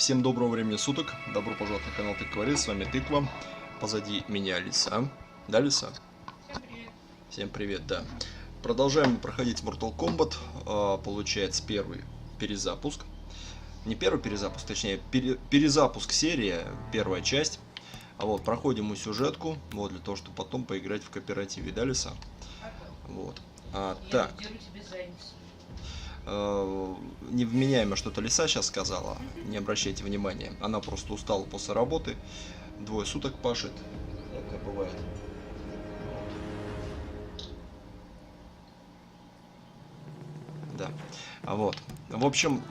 Всем доброго времени суток, добро пожаловать на канал Тыква, с вами Тыква, позади меня Лиса. Да, Лиса? Всем привет, да. Продолжаем проходить Mortal Kombat, получается первый перезапуск. Не первый перезапуск, точнее перезапуск серии, первая часть. А вот, проходим мы сюжетку, вот, для того, чтобы потом поиграть в кооперативе, да, Лиса? Вот. Так. Невменяемо что-то Лиса сейчас сказала, не обращайте внимания, она просто устала после работы, 2 суток пашет, это бывает. Да, вот, в общем,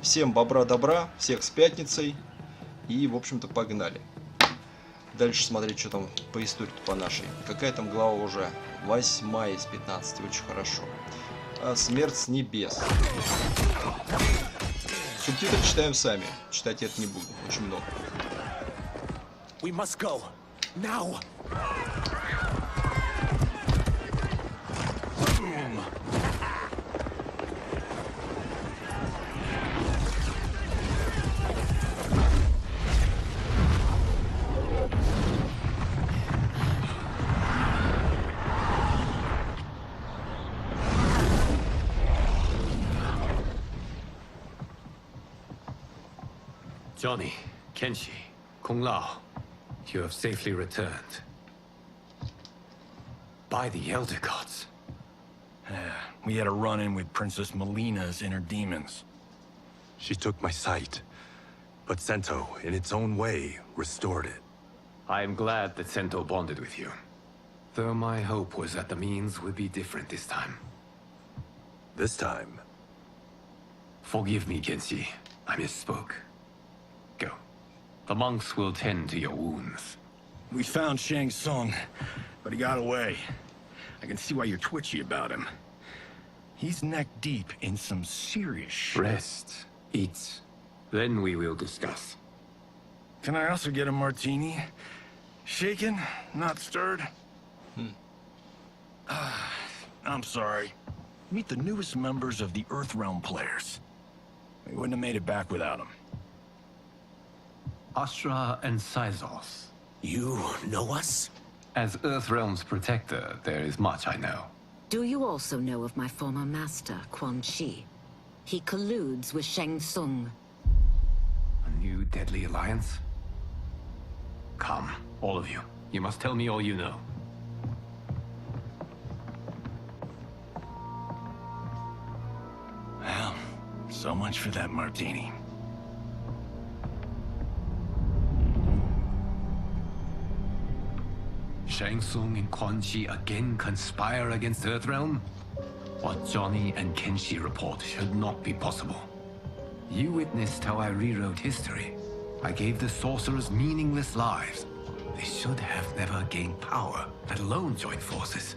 всем бобра-добра, всех с пятницей, и, в общем-то, погнали. Дальше смотреть, что там по истории по нашей. Какая там глава уже? 8 из 15, очень хорошо. Смерть с небес. Субтитры читаем сами. Читать это не буду. Очень много. We must go. Now. Johnny, Kenshi, Kung Lao, you have safely returned. By the Elder Gods. We had a run-in with Princess Melina's inner demons. She took my sight, but Sento, in its own way, restored it. I am glad that Sento bonded with you. Though my hope was that the means would be different this time. This time? Forgive me, Kenshi. I misspoke. Go. The monks will tend to your wounds. We found Shang Tsung, but he got away. I can see why you're twitchy about him. He's neck deep in some serious shit. Rest. Eat. Then we will discuss. Can I also get a martini? Shaken, not stirred? I'm sorry. Meet the newest members of the Earthrealm players. We wouldn't have made it back without them. Astra and Syzos. You know us? As Earthrealm's protector, there is much I know. Do you also know of my former master, Quan Chi? He colludes with Shang Tsung. A new deadly alliance? Come, all of you. You must tell me all you know. Well, so much for that martini. Shang Tsung and Quan Chi again conspire against Earthrealm? What Johnny and Kenshi report should not be possible. You witnessed how I rewrote history. I gave the sorcerers meaningless lives. They should have never gained power, let alone join forces.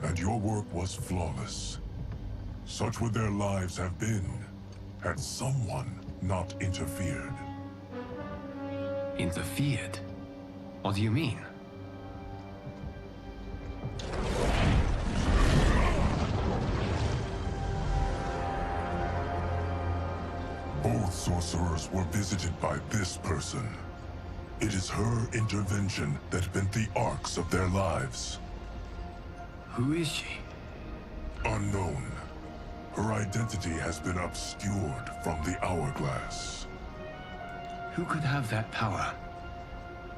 And your work was flawless. Such would their lives have been, had someone not interfered. Interfered? What do you mean? Both sorcerers were visited by this person. It is her intervention that bent the arcs of their lives. Who is she? Unknown. Her identity has been obscured from the hourglass. Who could have that power?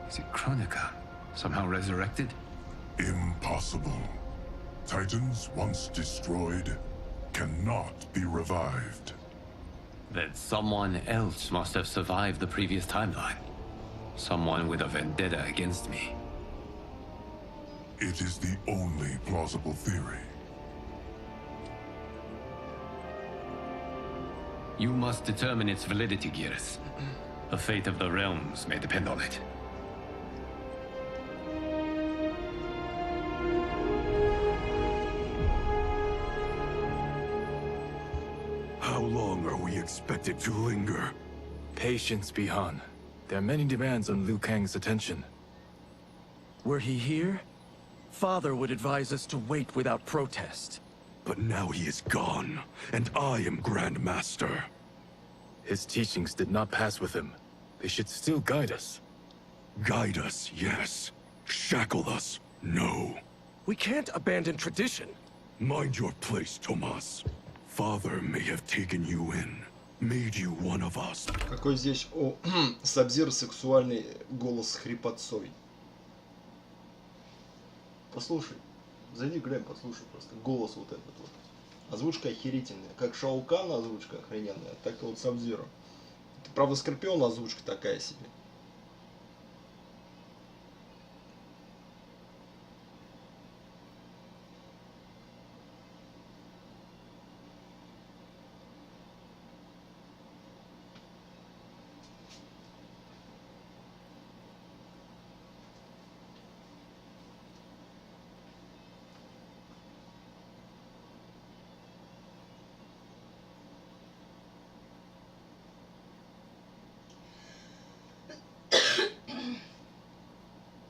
Is it Kronika? Somehow resurrected? Impossible. Titans once destroyed cannot be revived. Then someone else must have survived the previous timeline. Someone with a vendetta against me. It is the only plausible theory. You must determine its validity, Geras. The fate of the realms may depend on it. How long are we expected to linger? Patience, Bihan. There are many demands on Liu Kang's attention. Were he here, Father would advise us to wait without protest. But now he is gone, and I am Grand Master. His teachings did not pass with him. They should still guide us. Guide us, yes. Shackle us, no. We can't abandon tradition. Mind your place, Tomas. Father may have taken you in, made you one of us. Какой здесь у Саб-Зиро сексуальный голос с хрипотцой. Послушай. Зайди, глянь, послушай просто. Голос вот этот вот. Озвучка охерительная. Как Шау Кана озвучка охрененная, так и вот Саб-Зиро. Правда, Скорпион озвучка такая себе.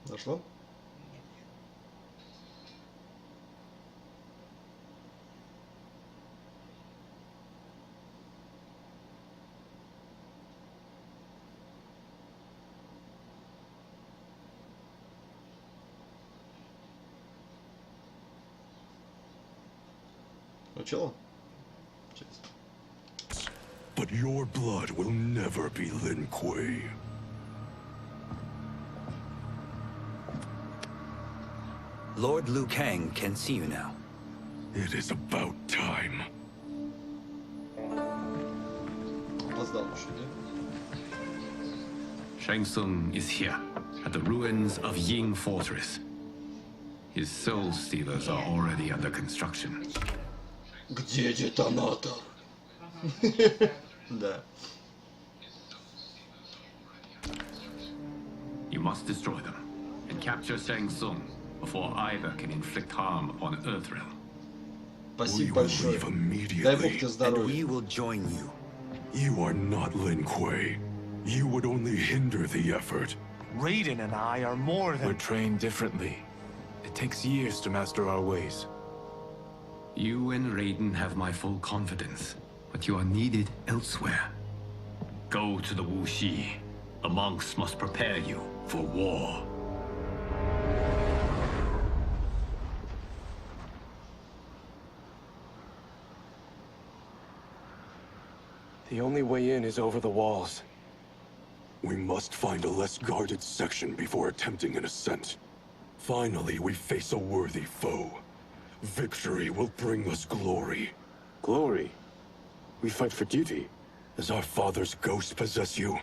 Дошло? Начало? Часть. But your blood will never be Lin Kuei. Lord Liu Kang can see you now. It is about time. Опоздал уже, да? Shang Tsung is here, at the ruins of Ying Fortress. His soul stealers are already under construction. Где детонатор? Да. You must destroy them, and capture Shang Tsung before either can inflict harm upon Earthrealm. We Спасибо will большое. leave Дай бог immediately. тебе And здоровья. we will join you. You are not Lin Kuei. You would only hinder the effort. Raiden and I are more We're than... trained differently. It takes years to master our ways. You and Raiden have my full confidence, but you are needed elsewhere. Go to the Wuxi. The monks must prepare you for war. The only way in is over the walls. We must find a less guarded section before attempting an ascent. Finally, we face a worthy foe. Victory will bring us glory. Glory. We fight for duty. Does our father's ghost possess you?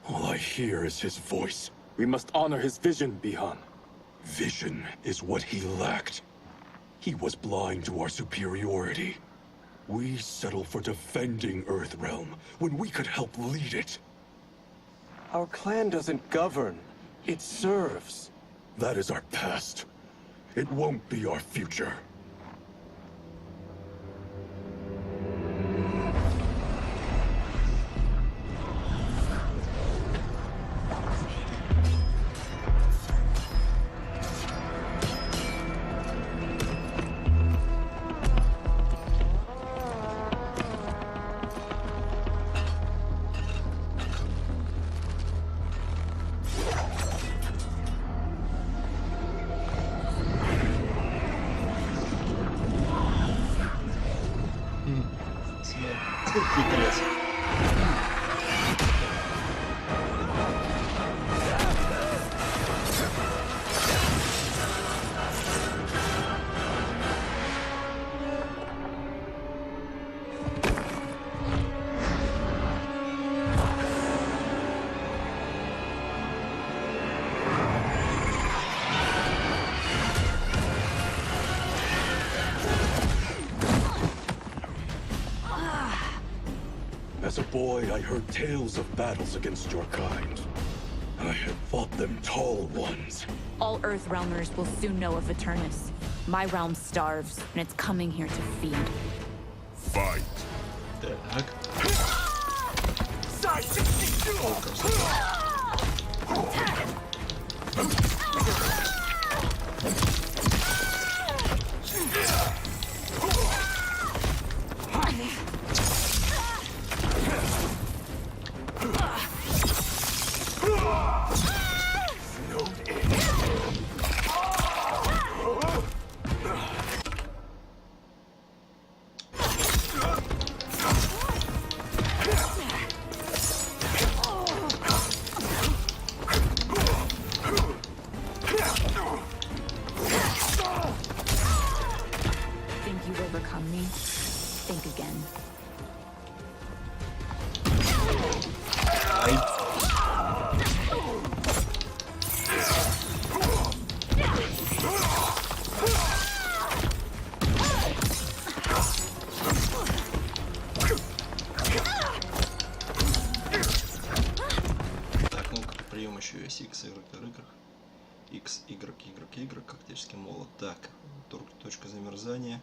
All I hear is his voice. We must honor his vision, Bihan. Vision is what he lacked. He was blind to our superiority. We settle for defending Earthrealm when we could help lead it. Our clan doesn't govern. It serves. That is our past. It won't be our future. Хитрец. As a boy, I heard tales of battles against your kind. I had fought them tall ones. All Earthrealmers will soon know of Eternus. My realm starves, and it's coming here to feed. Fight. Так. think again. Так, ну прием еще есть X, Y, X, Y, Y, Y, как тактический молот. Так, точка замерзания.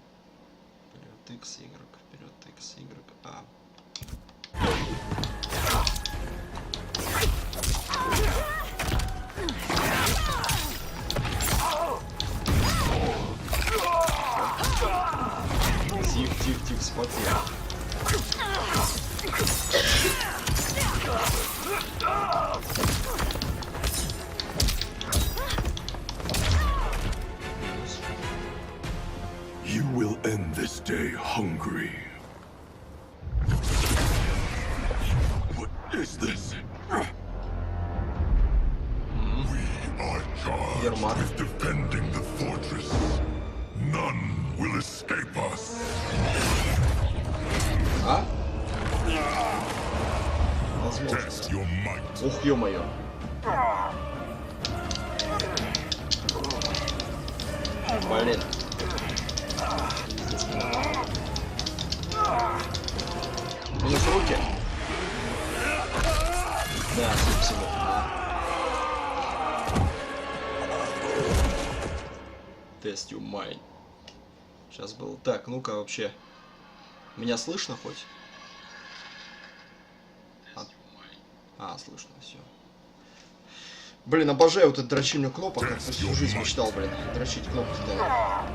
Вперед X, Y, вперед X, Y, А. Тихо, смотри. You will end this day hungry. What is this? We are charged with defending the fortress. None will escape us. А? Test your might. Ух, ё-моё. Блин. Минус руки. Да, собственно. Test your mind. Сейчас было. Так, ну-ка вообще. Меня слышно хоть? Слышно, все. Блин, обожаю вот этот дрочильный кнопок. Я всю жизнь мечтал, блин, дрочить кнопки. Да.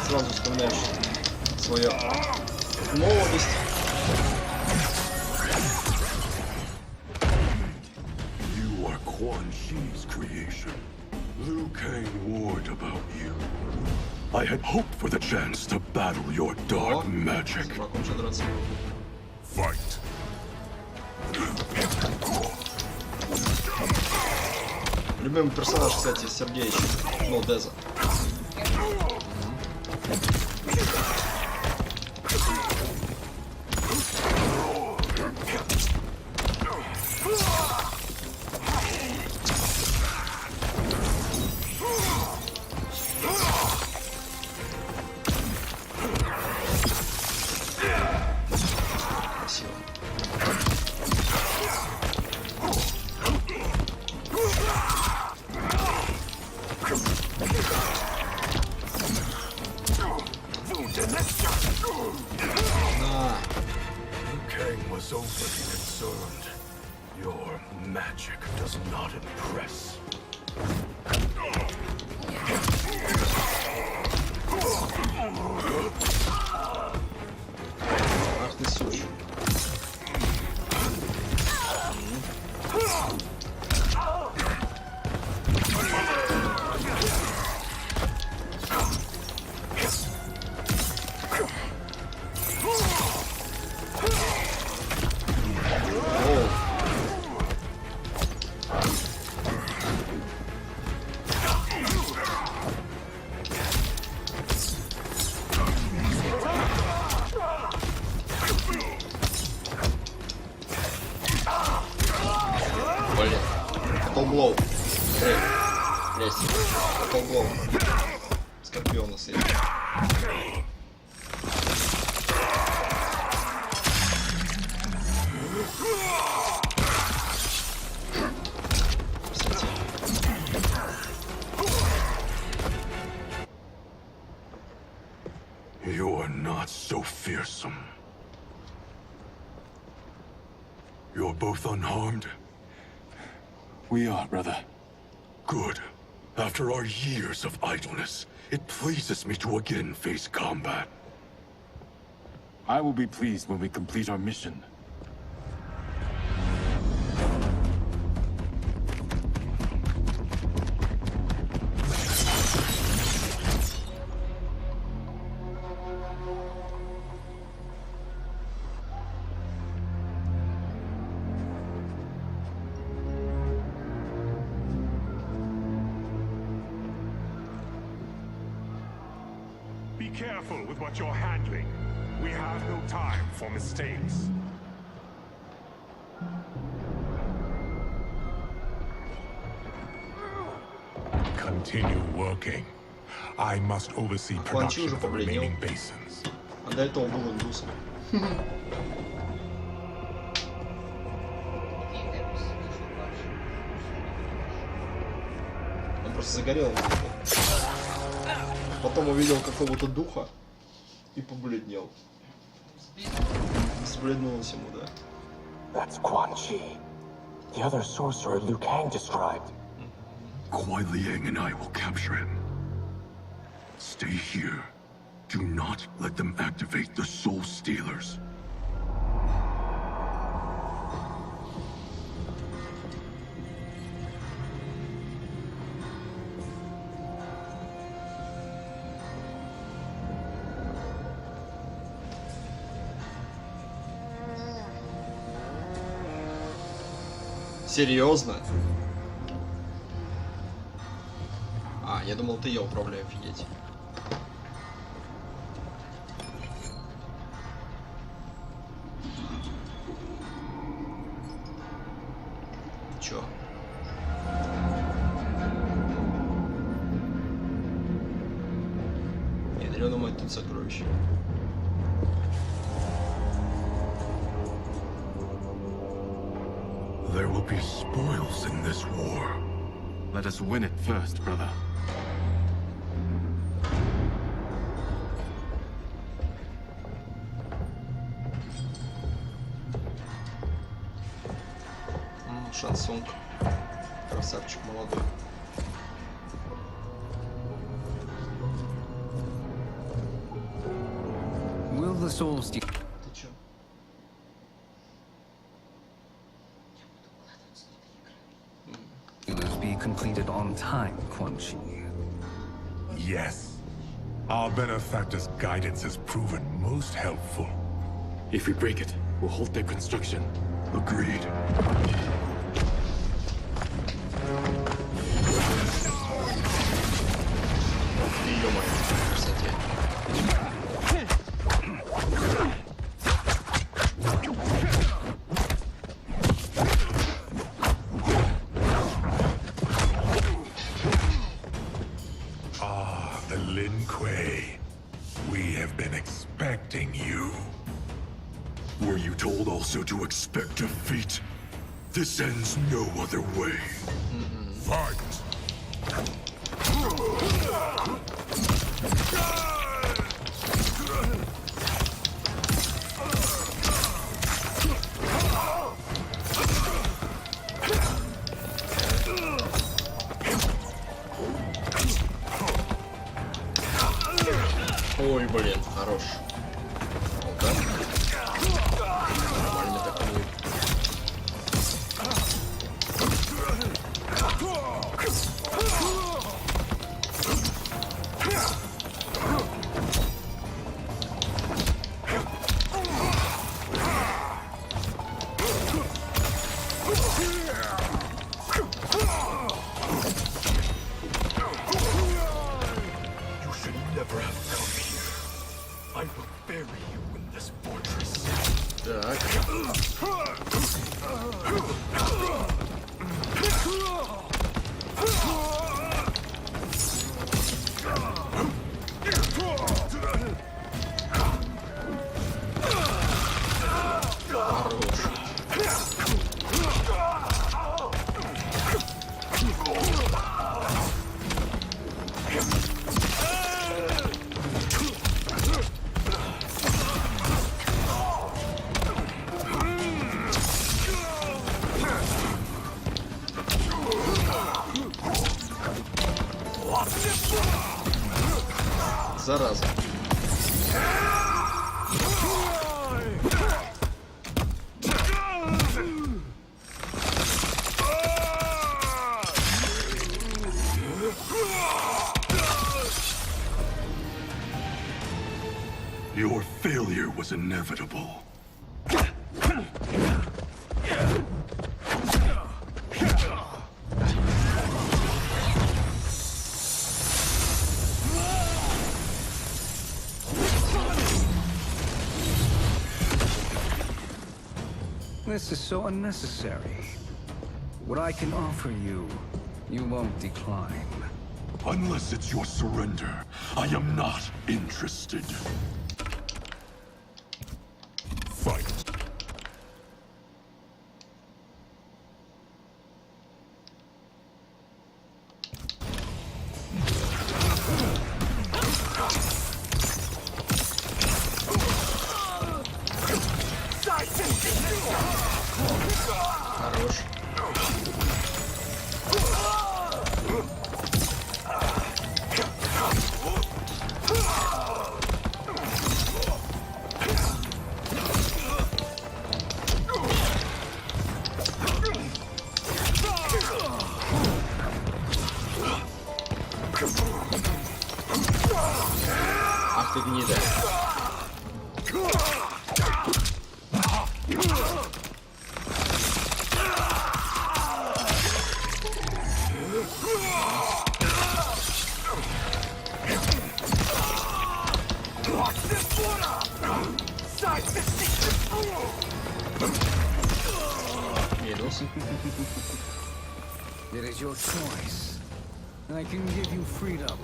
Сразу вспоминаешь свою молодость. You are Quan Chi's creation. Liu Kang warned about you. I had hoped for the chance to battle your dark magic. Fight. Любимый персонаж, кстати, Сергеевич. Ну, Деза. Блоу. Лезь. Блоу. Скорпиона с этим. You are not so fearsome. You're both unharmed? We are, brother. Good. After our years of idleness, it pleases me to again face combat. I will be pleased when we complete our mission. Be careful with what you're handling. We have no time for mistakes. Continue working. I must oversee production of the remaining basins. А до этого был индусом. Он просто загорел. Потом увидел какого-то духа и побледнел. Сбледнулось ему, да? That's Quan Chi, the other sorcerer Liu Kang described. Kuai Liang and I will capture him. Stay here. Do not let them activate the Soul Stealers. Серьезно? А, я думал, ты ее управляешь, офигеть. Чё? Ядрёна мать, тут сокровище. There will be spoils in this war. Let us win it first, brother. Шан Цунг. Красавчик молодой. Will the souls Ты чё? be completed on time, Quan Chi? Yes. Our benefactor's guidance has proven most helpful. If we break it, we'll halt their construction. Agreed. Ё-моё, кстати. Were you told also to expect defeat? This ends no other way. Fight! Ой, блин, хорош. Вот так. Нормально так будет. Зараза. Your failure was inevitable. This is so unnecessary. What I can offer you, you won't decline. Unless it's your surrender, I am not interested. Fight. Хорош. Ах ты гнида. Медус. It is your choice. I can give you freedom.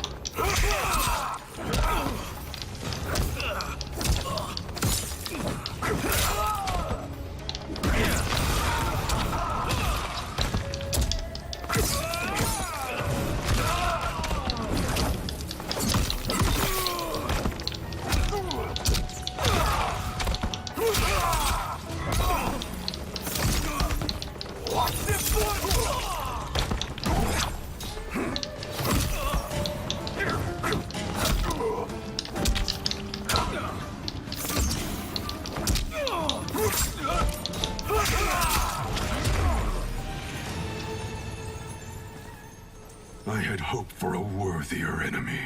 I had hoped for a worthier enemy.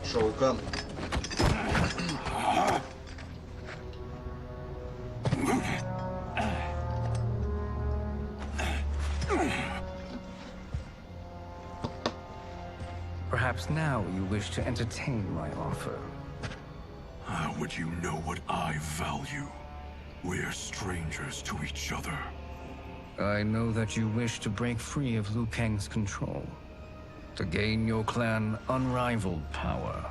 Шоукан. Perhaps now you wish to entertain my offer. How would you know what I value? We're strangers to each other. I know that you wish to break free of Liu Kang's control, to gain your clan unrivaled power.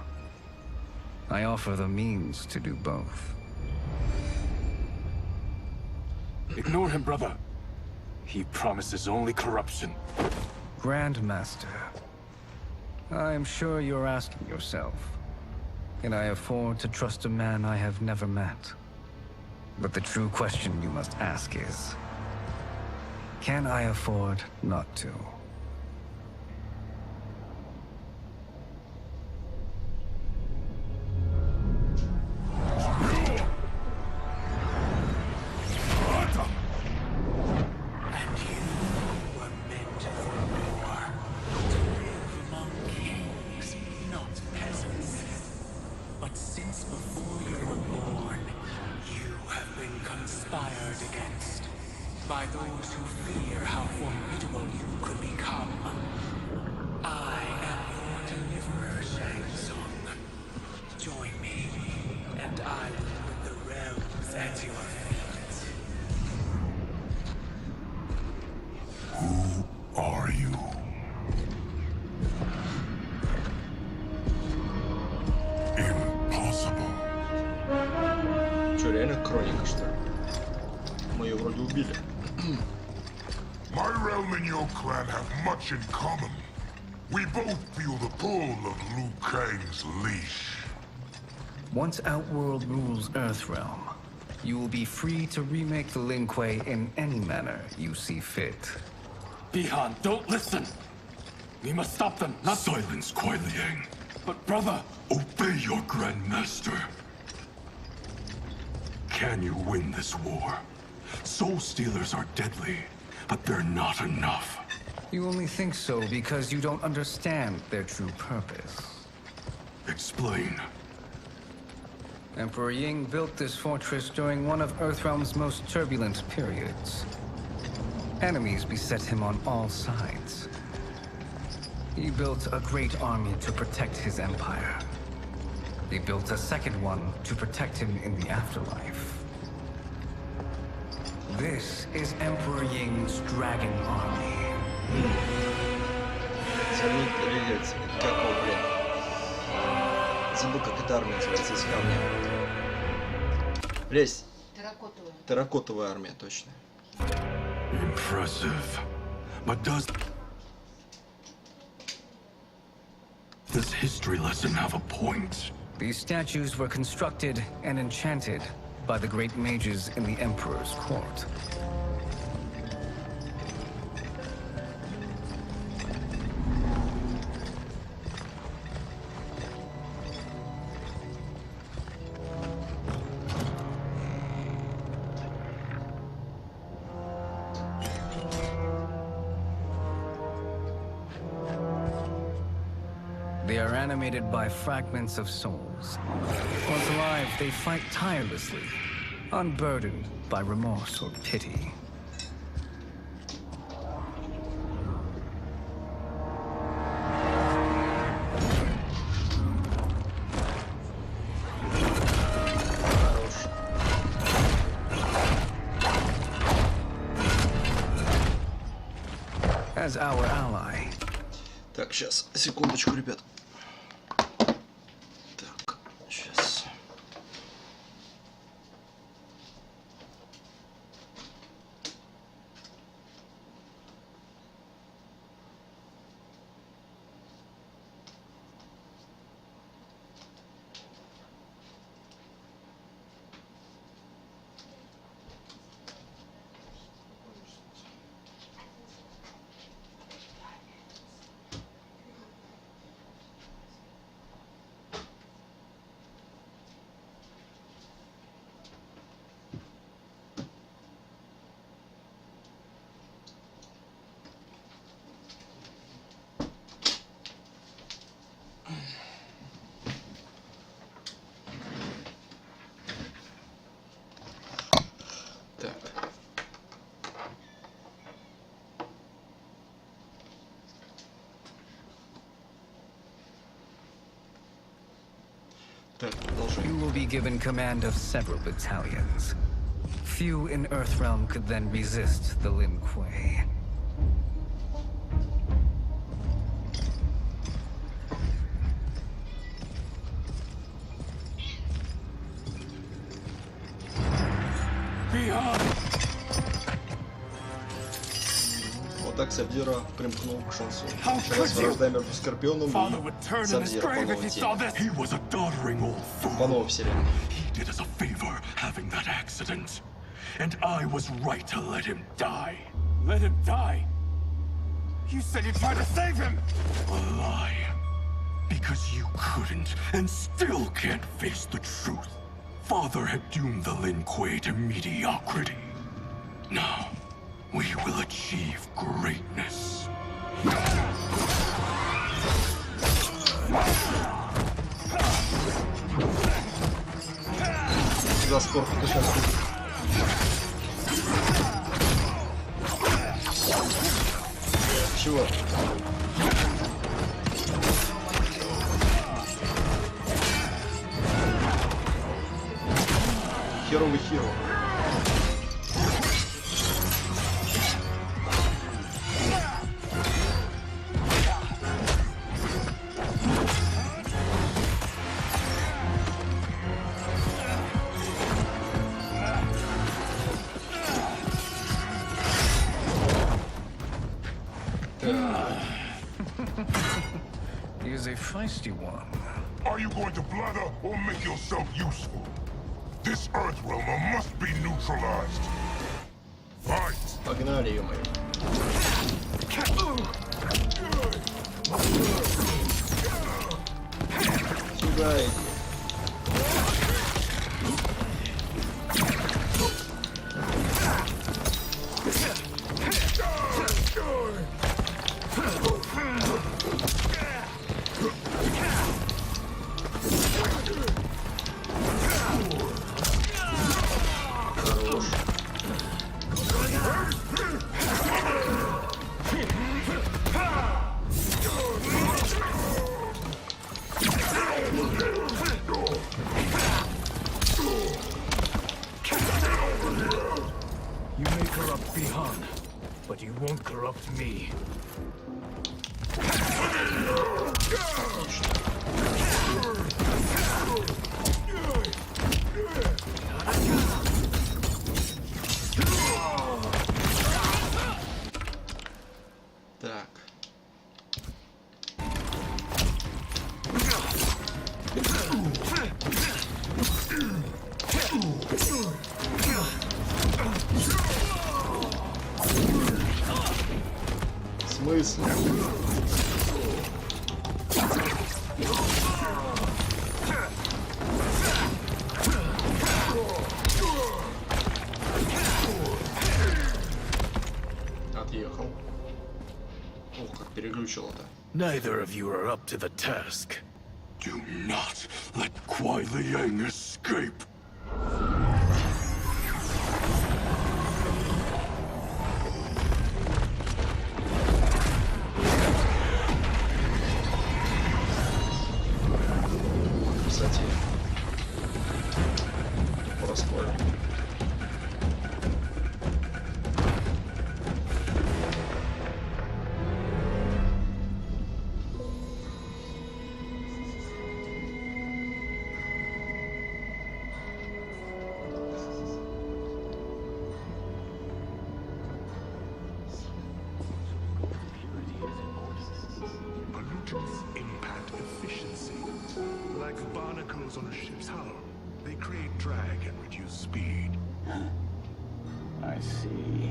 I offer the means to do both. Ignore him, brother. He promises only corruption. Grandmaster, I am sure you're asking yourself, can I afford to trust a man I have never met? But the true question you must ask is, can I afford not to? By those who fear how formidable you could become. I am your deliverer, Shang Tsung. Join me, and I will put the realms at your feet. Who are you? Impossible. Че, реально Хроника, что ли? Мы ее вроде убили. My realm and your clan have much in common. We both feel the pull of Liu Kang's leash. Once Outworld rules Earthrealm, you will be free to remake the Lin Kuei in any manner you see fit. Bihan, don't listen! We must stop them, not— Silence, Kuai Liang. But brother— Obey your Grandmaster. Can you win this war? Soul Stealers are deadly, but they're not enough. You only think so because you don't understand their true purpose. Explain. Emperor Ying built this fortress during one of Earthrealm's most turbulent periods. Enemies beset him on all sides. He built a great army to protect his empire. He built a second one to protect him in the afterlife. This is Emperor Ying's Dragon Army. Как его, блин? Забыл, как эта армия называется из камня. Лезь. Терракотовая армия, точно. Impressive. But does this history lesson have a point? These statues were constructed and enchanted by the great mages in the Emperor's court. They are animated by fragments of souls. Once alive, they fight tirelessly, unburdened by remorse or pity. As our ally. Так, сейчас, секундочку, ребят. Так, сейчас. You will be given command of several battalions. Few in Earthrealm could then resist the Lin Kuei. Вот так Саб-Зиро примкнул к Шан Цунгу. Началась вражда между Скорпионом и Саб-Зиро по новой теме. По новой вселенной. He did us a favor having that accident. And I was right to let him die. Let him die? You said you tried to save him! A lie. Because you couldn't and still can't face the truth. Father had doomed the Lin Kuei to mediocrity. Now, we will achieve greatness. За спорт сейчас. Чего? Херовый херо. He is a feisty one. Are you going to blather or make yourself useful? This Earthrealmer must be neutralized. Fight! Погнали, ё-моё. Сюда иди. Bihan, but you won't corrupt me. Так. В смысле? Отъехал. Ох, как переключило-то. Neither of you are up to the task. Do not let Kuai Liang escape. Кстати, проскоро. Impact efficiency. Like barnacles on a ship's hull. They create drag and reduce speed. I see.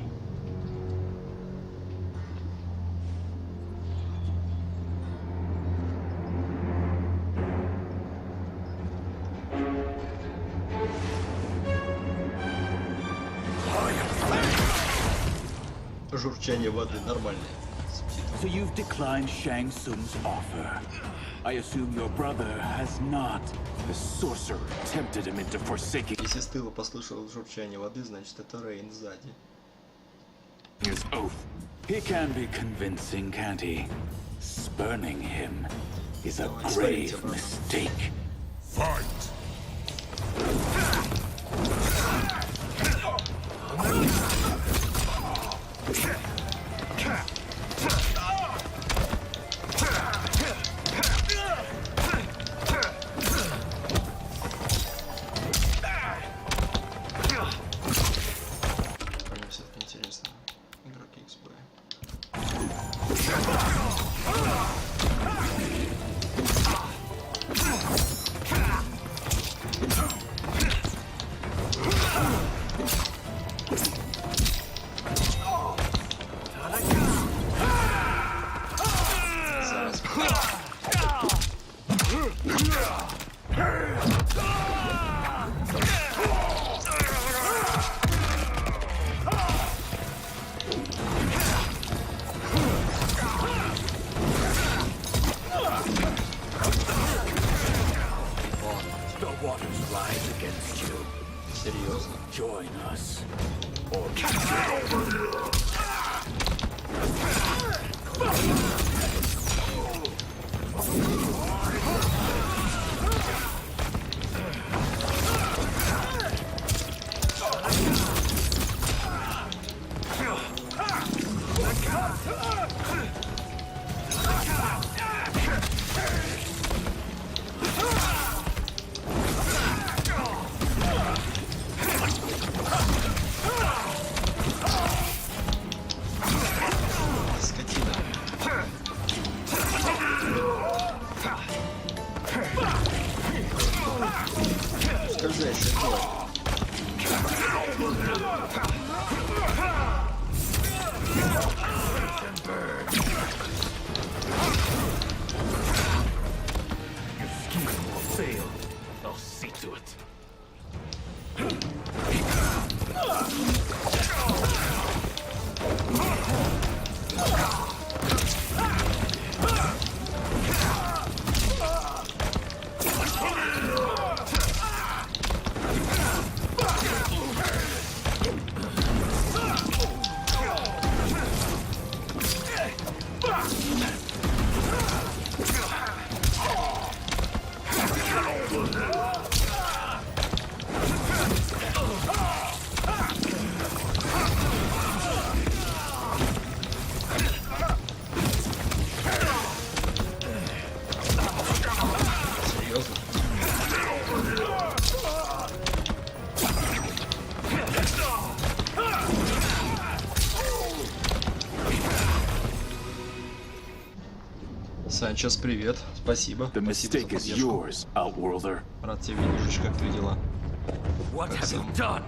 Журчание воды нормальное. So you've declined Shang Tsung's offer. I assume your brother has not. The sorcerer tempted him into forsaking Если с тыла послышал журчание воды, значит это Рейн сзади. his oath. He can be convincing, can't he? Spurning him is a grave mistake. Fight! Мне все-таки интересно. Игроки XP. The waters rise against you. Серьезно? Join us. Or Скотина. Скользящая тварь. Your scheme will fail. I'll see to it. Санчес, привет. Спасибо. The Спасибо за mistake is поддержку. yours, Outworlder. Рад тебя видеть, как твои дела? What Как have you сам? done?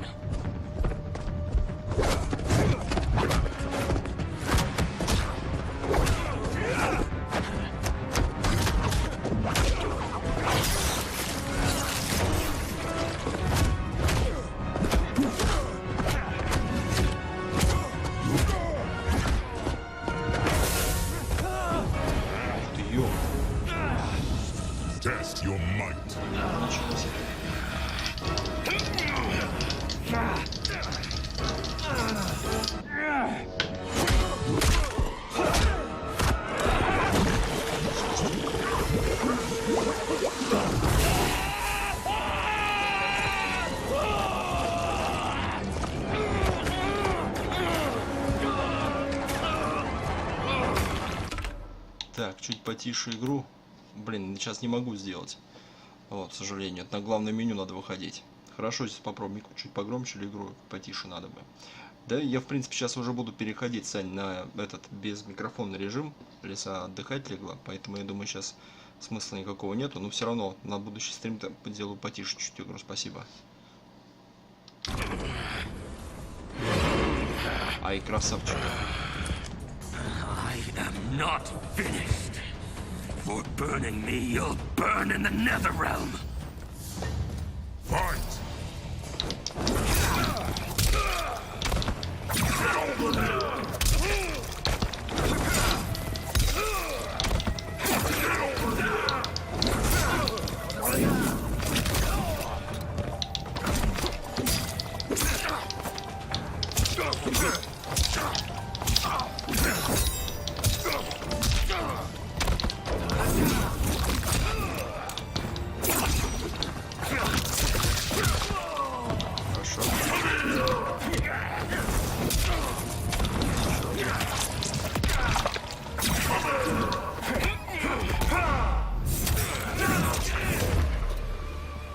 Test your might. Ничего себе. Так, чуть потише игру. Блин, сейчас не могу сделать. Вот, к сожалению. Это на главное меню надо выходить. Хорошо, сейчас попробуем чуть погромче или игру потише надо бы. Да, я в принципе сейчас уже буду переходить, Сань, на этот безмикрофонный режим. Лиса отдыхать легла, поэтому я думаю сейчас смысла никакого нету. Но все равно на будущий стрим делаю потише чуть игру. Спасибо. Ай, красавчик. I am not finished. For burning me, you'll burn in the nether realm. Fight!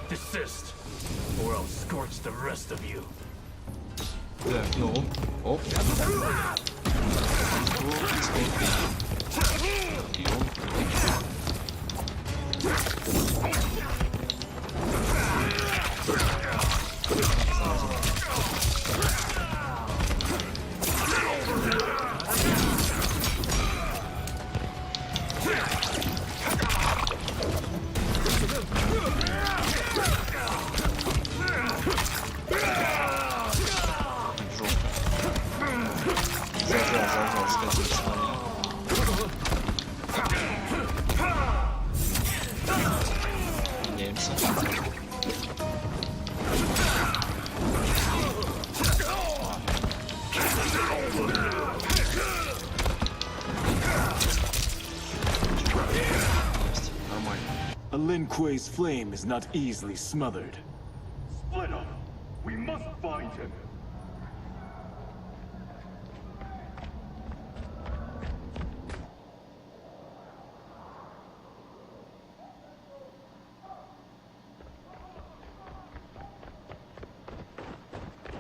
Desist, or I'll scorch the rest of you. Так, ну, оп. Зажал, скатился на меня. Меняемся. A Lin Kuei's flame is not easily smothered. Split up! We must find him!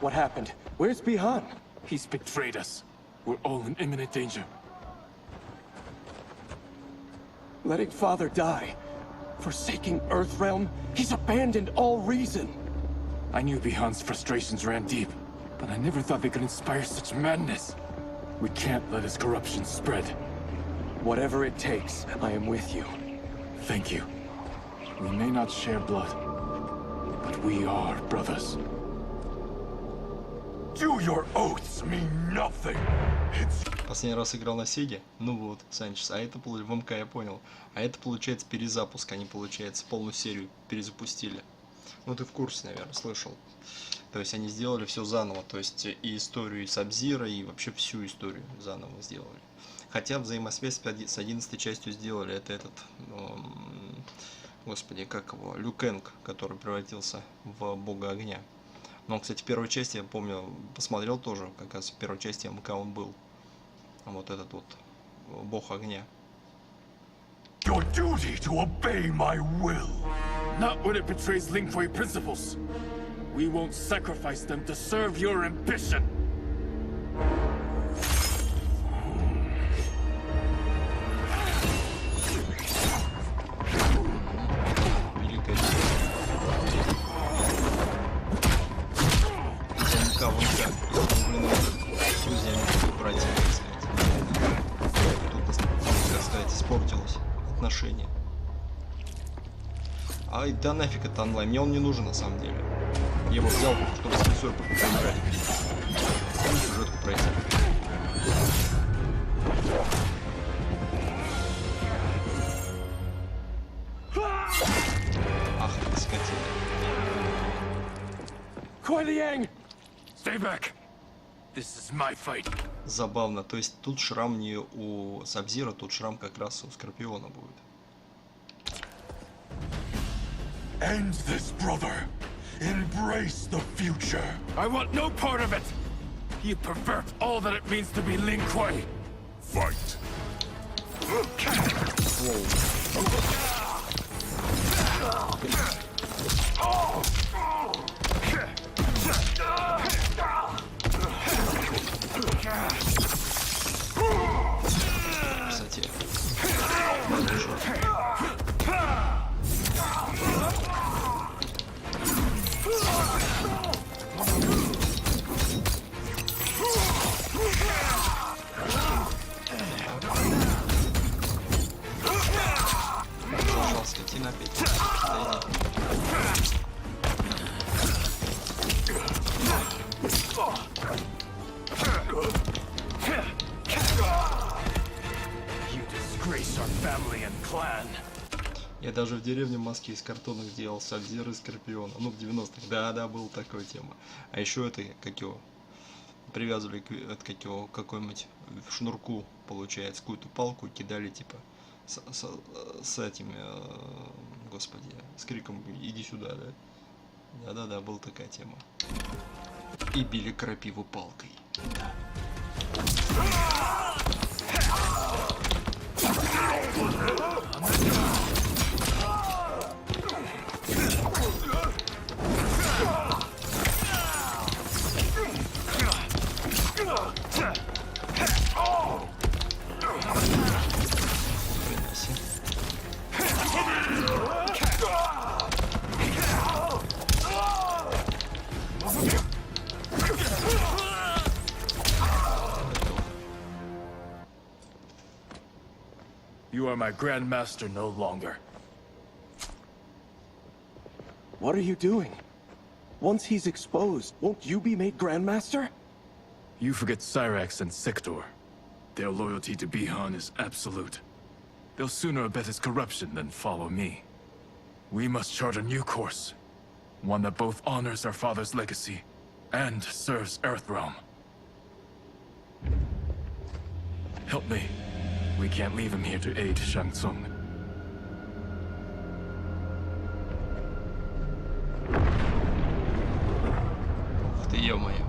What happened? Where's Bihan? He's betrayed us. We're all in imminent danger. Letting Father die. Forsaking Earthrealm. He's abandoned all reason. I knew Bihan's frustrations ran deep, but I never thought they could inspire such madness. We can't let his corruption spread. Whatever it takes, I am with you. Thank you. We may not share blood, but we are brothers. Do your oaths mean nothing. Последний раз играл на Сеге. Ну вот, Санчес. А это в МК я понял. А это получается перезапуск. Они, получается, полную серию перезапустили. Ну ты в курсе, наверное, слышал. То есть они сделали все заново. То есть и историю и Саб-Зиро, и вообще всю историю заново сделали. Хотя взаимосвязь с 11 частью сделали. Это этот... Господи, как его? Лю Кангом, который превратился в бога огня. Но, кстати, в первой части, я помню, посмотрел тоже, как раз в первой части МК он был. Вот этот вот бог огня. Your duty to obey my will. Not when it betrays Lin Kuei principles. We won't sacrifice them to serve your ambition. решение. Ай, да нафиг это онлайн, мне он не нужен на самом деле. Я его взял, чтобы с лесой поиграть. Сюжетку пройти. Ах ты скотина. Stay back. This is my fight. Забавно, то есть тут шрам не у Саб-Зиро, тут шрам как раз у Скорпиона будет. End this, brother. Embrace the future. I want no part of it. You pervert all that it means to be Lin Kuei. Fight. Кстати. Зашел скотина опять. Я даже в деревне маски из картона сделал Саб-Зиро и Скорпиона. Ну, в 90-х. Да, была такая тема. А еще это, как его, привязывали к какой-нибудь шнурку, получается, какую-то палку и кидали, типа, с этим, господи, с криком «иди сюда», да? Да, была такая тема. И били крапиву палкой. You are my grandmaster no longer. What are you doing? Once he's exposed, won't you be made Grandmaster? You forget Cyrax and Sector. Their loyalty to Bihan is absolute. They'll sooner abet his corruption than follow me. We must chart a new course. One that both honors our father's legacy and serves Earthrealm. Help me. We can't leave him here to aid Shang Tsung. Ух ты, ё-моё.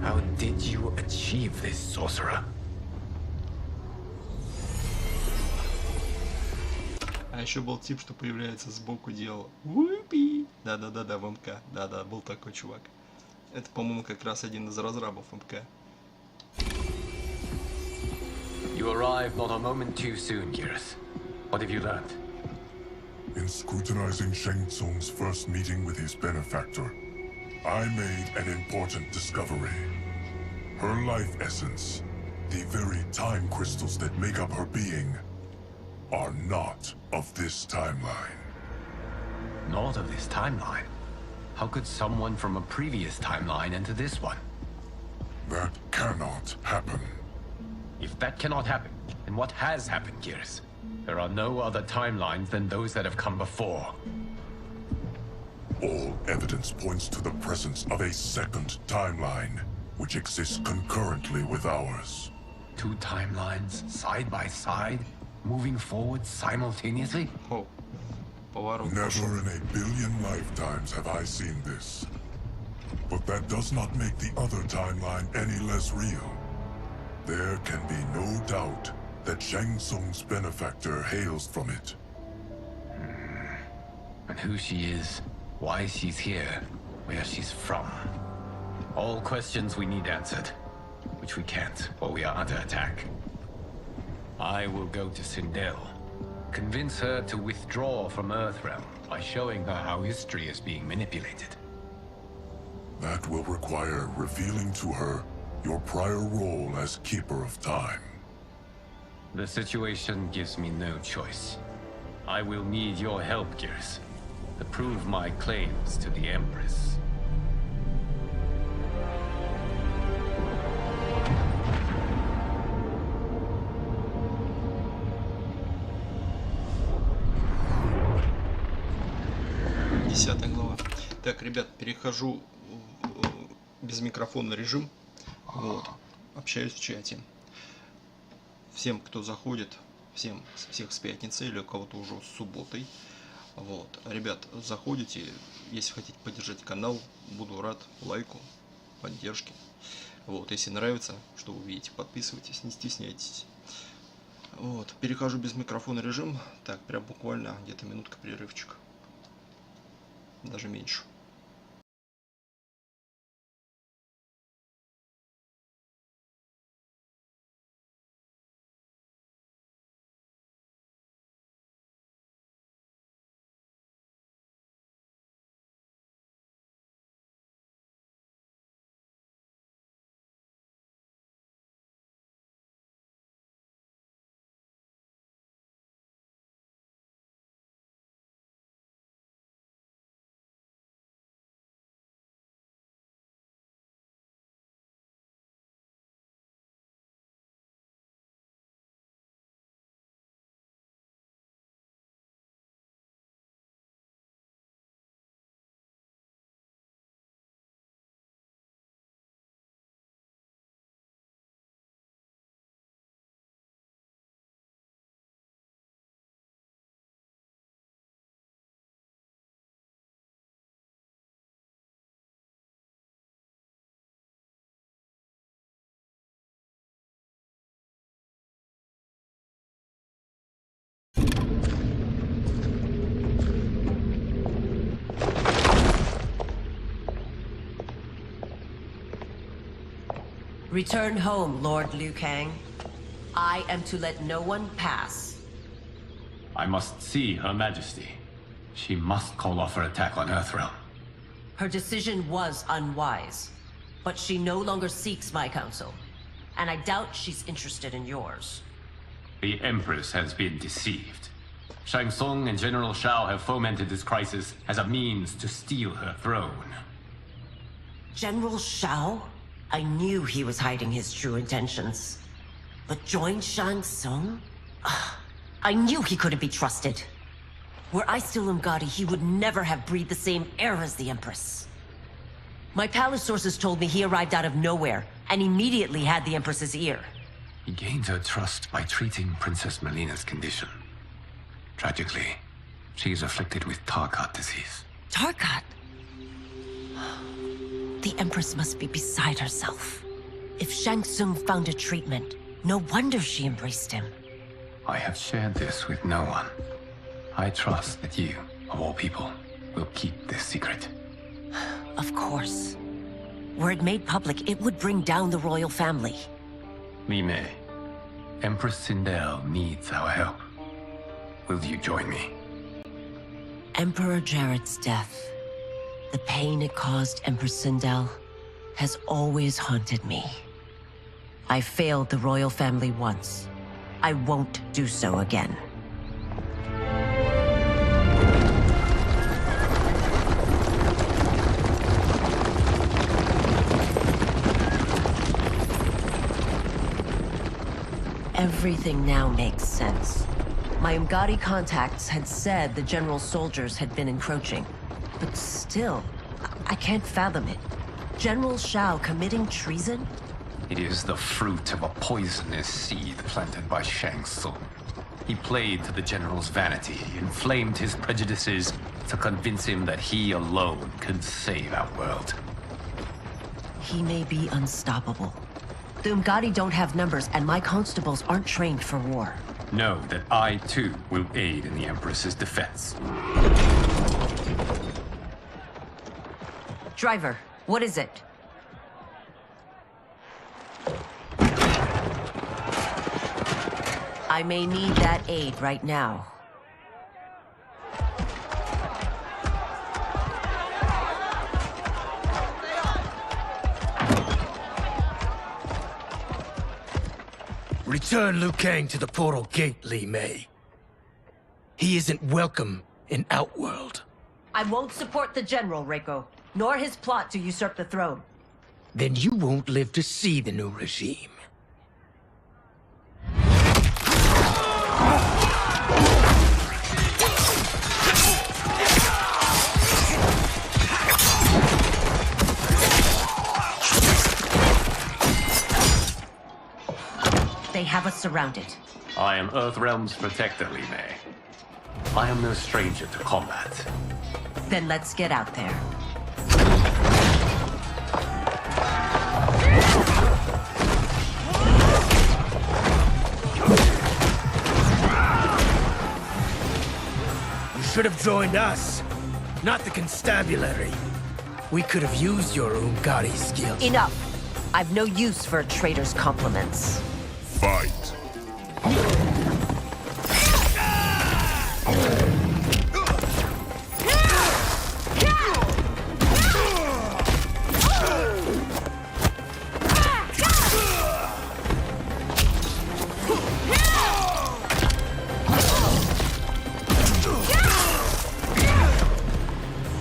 How did you achieve this, sorcerer? А еще был тип, что появляется сбоку дела. Уипи! Да, в МК. Да, был такой чувак. Это, по-моему, как раз один из разрабов МК. You arrived not a moment too soon, Geras. What have you learned? In scrutinizing Shang Tsung's first meeting with his benefactor, I made an important discovery. Her life essence, the very time crystals that make up her being, are not of this timeline. Not of this timeline? How could someone from a previous timeline enter this one? That cannot happen. If that cannot happen, then what has happened, Geras? There are no other timelines than those that have come before. All evidence points to the presence of a second timeline, which exists concurrently with ours. Two timelines, side by side, moving forward simultaneously? Oh. Never in a billion lifetimes have I seen this. But that does not make the other timeline any less real. There can be no doubt that Shang Tsung's benefactor hails from it. And who she is, why she's here, where she's from. All questions we need answered, which we can't while we are under attack. I will go to Sindel. Convince her to withdraw from Earthrealm by showing her how history is being manipulated. That will require revealing to her your prior role as Keeper of Time. The situation gives me no choice. I will need your help, Gears, to prove my claims to the Empress. Десятая глава. Так, ребят, перехожу в безмикрофонный режим. Вот. Общаюсь в чате. Всем, кто заходит, всех с пятницей или у кого-то уже с субботой. Вот. Ребят, заходите, если хотите поддержать канал, буду рад лайку, поддержке. Вот. Если нравится, что вы видите, подписывайтесь, не стесняйтесь. Вот. Перехожу в безмикрофонный режим. Так, прям буквально где-то минутка перерывчик. Даже меньше. Return home, Lord Liu Kang. I am to let no one pass. I must see Her Majesty. She must call off her attack on Earthrealm. Her decision was unwise, but she no longer seeks my counsel, and I doubt she's interested in yours. The Empress has been deceived. Shang Tsung and General Shao have fomented this crisis as a means to steal her throne. General Shao? I knew he was hiding his true intentions. But join Shang Tsung? I knew he couldn't be trusted. Were I still Umgadi, he would never have breathed the same air as the Empress. My palace sources told me he arrived out of nowhere, and immediately had the Empress's ear. He gained her trust by treating Princess Melina's condition. Tragically, she is afflicted with Tarkat disease. Tarkat? The Empress must be beside herself. If Shang Tsung found a treatment, no wonder she embraced him. I have shared this with no one. I trust that you, of all people, will keep this secret. Of course. Were it made public, it would bring down the royal family. Li Mei, Empress Sindel needs our help. Will you join me? Emperor Jarrett's death, the pain it caused Empress Sindel, has always haunted me. I failed the royal family once. I won't do so again. Everything now makes sense. My Umgadi contacts had said the general soldiers had been encroaching. But still, I can't fathom it. General Shao committing treason? It is the fruit of a poisonous seed planted by Shang Tsung. He played to the general's vanity, inflamed his prejudices to convince him that he alone could save our world. He may be unstoppable. The Umgadi don't have numbers, and my constables aren't trained for war. Know that I, too, will aid in the Empress's defense. Driver, what is it? I may need that aid right now. Return Liu Kang to the portal gate, Li Mei. He isn't welcome in Outworld. I won't support the General, Reiko, nor his plot to usurp the throne. Then you won't live to see the new regime. They have us surrounded. I am Earthrealm's protector, Li Mei. I am no stranger to combat. Then let's get out there. You should have joined us, not the constabulary. We could have used your Ungari skills. Enough! I've no use for a traitor's compliments. Fight.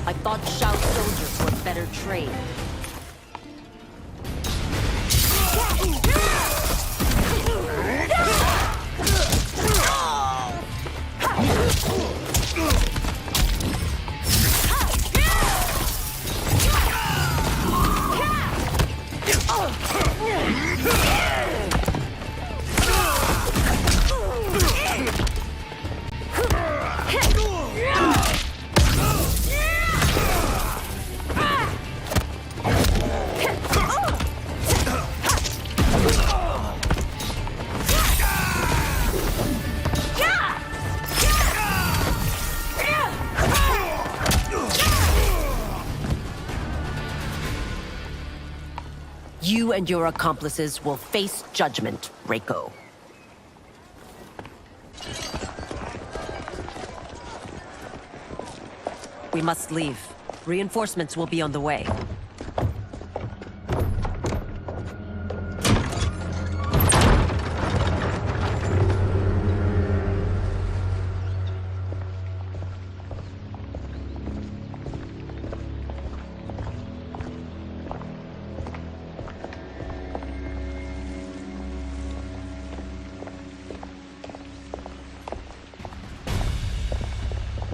I thought Shao soldiers were better trained. You and your accomplices will face judgment, Reiko. We must leave. Reinforcements will be on the way.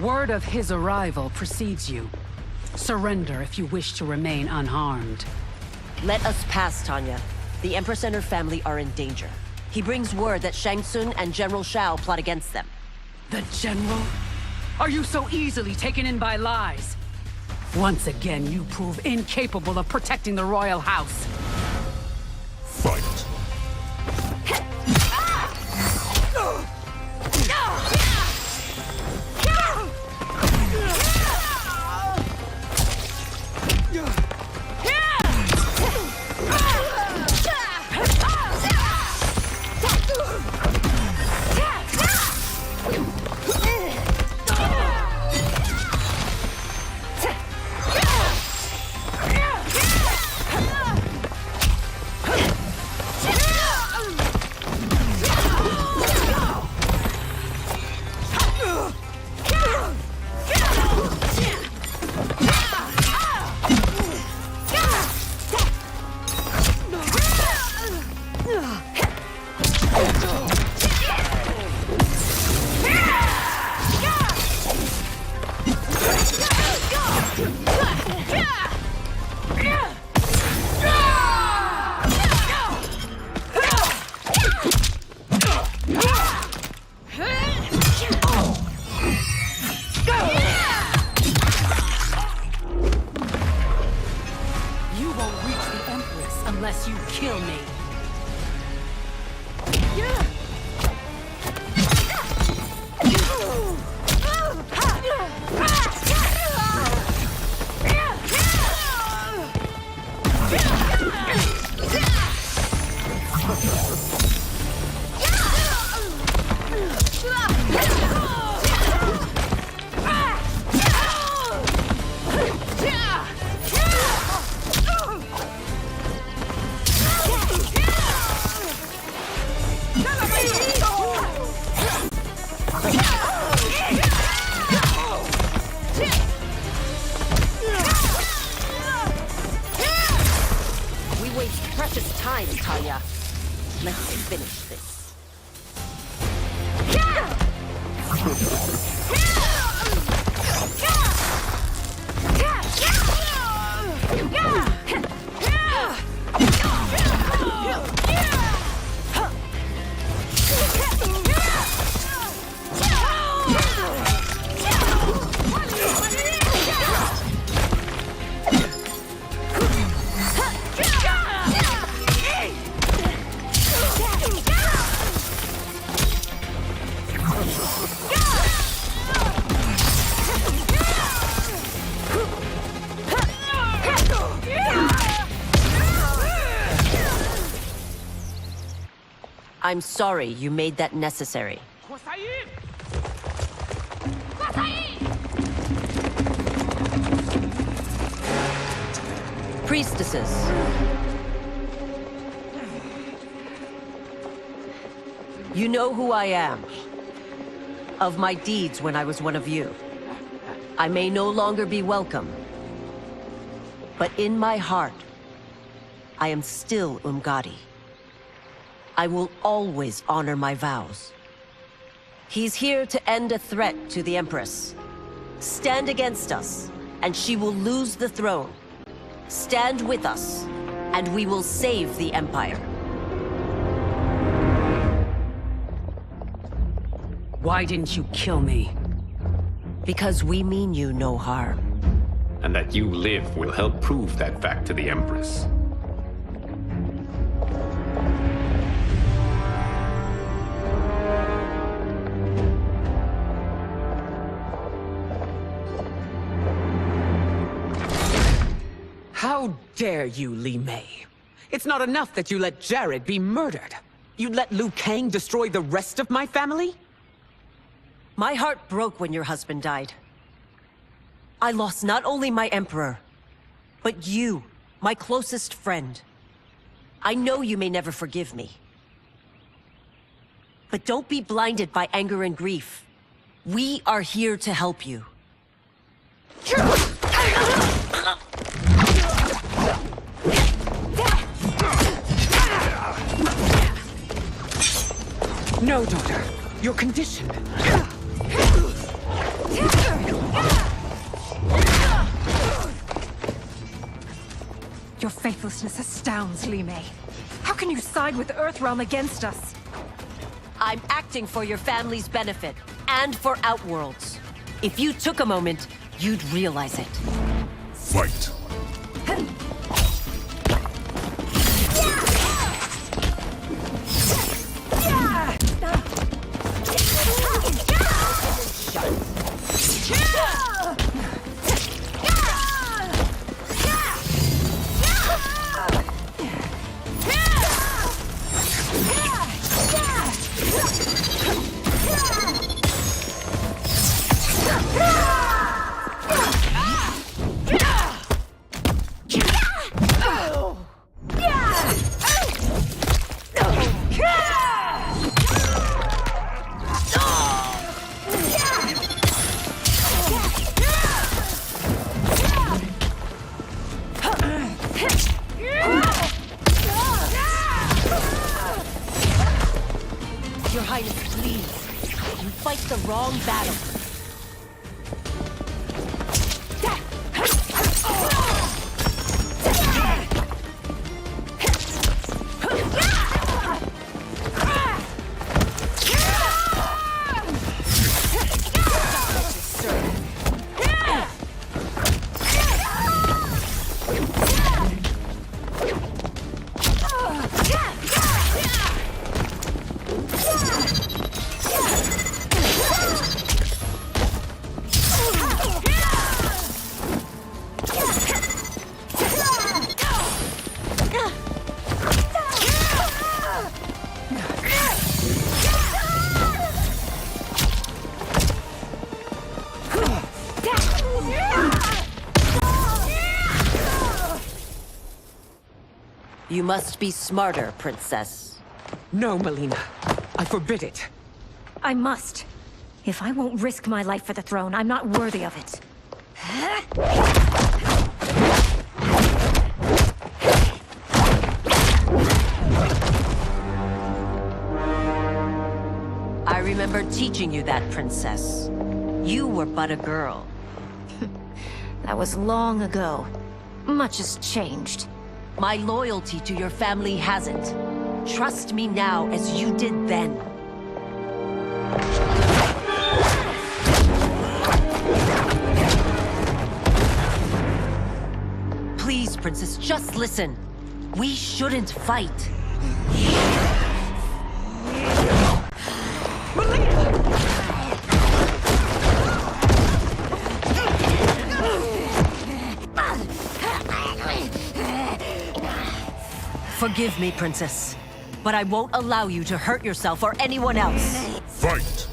Word of his arrival precedes you. Surrender if you wish to remain unharmed. Let us pass, Tanya. The Empress and her family are in danger. He brings word that Shang Tsung and General Shao plot against them. The General? Are you so easily taken in by lies? Once again, you prove incapable of protecting the royal house. Fight. I'm sorry you made that necessary. Priestesses. You know who I am. Of my deeds when I was one of you. I may no longer be welcome. But in my heart, I am still Umgadi. I will always honor my vows. He's here to end a threat to the Empress. Stand against us, and she will lose the throne. Stand with us, and we will save the Empire. Why didn't you kill me? Because we mean you no harm. And that you live will help prove that fact to the Empress. How dare you, Li Mei? It's not enough that you let Jared be murdered. You'd let Liu Kang destroy the rest of my family? My heart broke when your husband died. I lost not only my emperor, but you, my closest friend. I know you may never forgive me. But don't be blinded by anger and grief. We are here to help you. No, daughter. Your condition. Your faithlessness astounds, Li Mei. How can you side with Earthrealm against us? I'm acting for your family's benefit, and for Outworld's. If you took a moment, you'd realize it. Fight! Your Highness, please. You fight the wrong battle. You must be smarter, Princess. No, Melina. I forbid it. I must. If I won't risk my life for the throne, I'm not worthy of it. I remember teaching you that, Princess. You were but a girl. That was long ago. Much has changed. My loyalty to your family hasn't. Trust me now as you did then. Please, Princess, just listen. We shouldn't fight. Forgive me, Princess. but I won't allow you to hurt yourself or anyone else. Fight!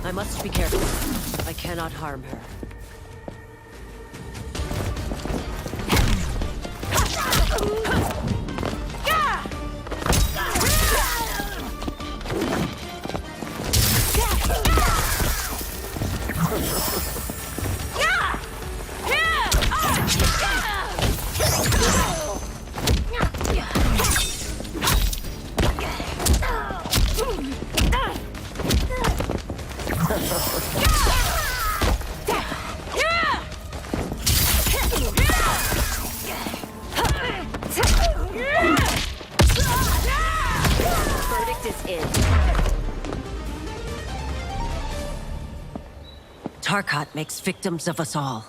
I must be careful. I cannot harm her. Tarkat makes victims of us all.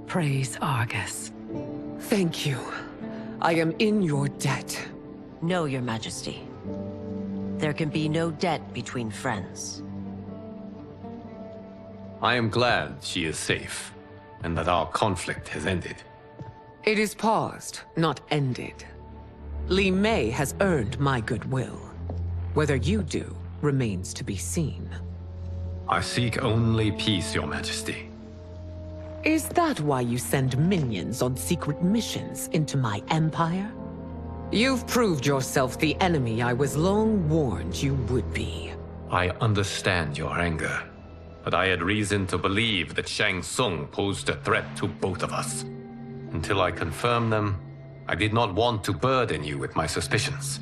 Praise Argus. Thank you. I am in your debt. No, Your Majesty. There can be no debt between friends. I am glad she is safe, and that our conflict has ended. It is paused, not ended. Li Mei has earned my goodwill. Whether you do remains to be seen. I seek only peace, Your Majesty. Is that why you send minions on secret missions into my empire? You've proved yourself the enemy I was long warned you would be. I understand your anger, but I had reason to believe that Shang Tsung posed a threat to both of us. Until I confirmed them, I did not want to burden you with my suspicions.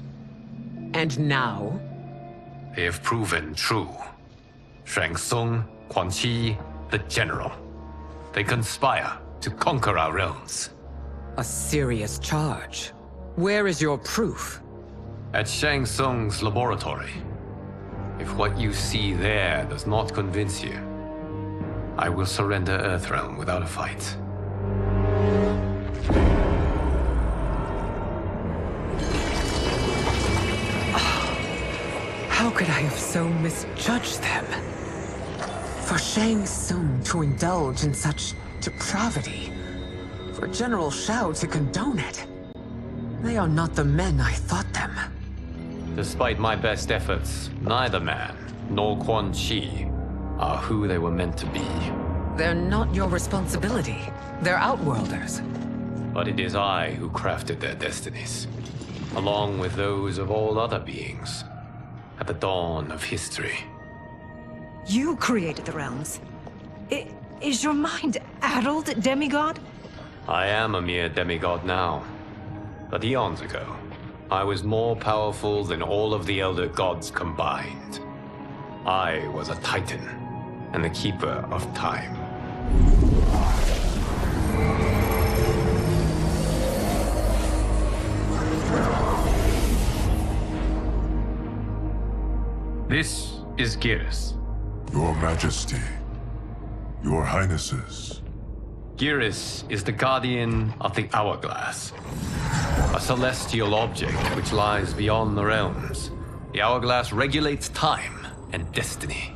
And now? They have proven true. Shang Tsung, Quan Chi, the General. They conspire to conquer our realms. A serious charge. Where is your proof? At Shang Tsung's laboratory. If what you see there does not convince you, I will surrender Earthrealm without a fight. How could I have so misjudged them? For Shang Tsung to indulge in such depravity, for General Shao to condone it, they are not the men I thought them. Despite my best efforts, neither man nor Quan Chi are who they were meant to be. They're not your responsibility. They're Outworlders. But it is I who crafted their destinies, along with those of all other beings, at the dawn of history. You created the realms. Is your mind addled, demigod? I am a mere demigod now. But eons ago, I was more powerful than all of the Elder Gods combined. I was a Titan, and the Keeper of Time. This is Geras. Your Majesty. Your Highnesses. Geras is the guardian of the Hourglass. A celestial object which lies beyond the realms. The Hourglass regulates time and destiny.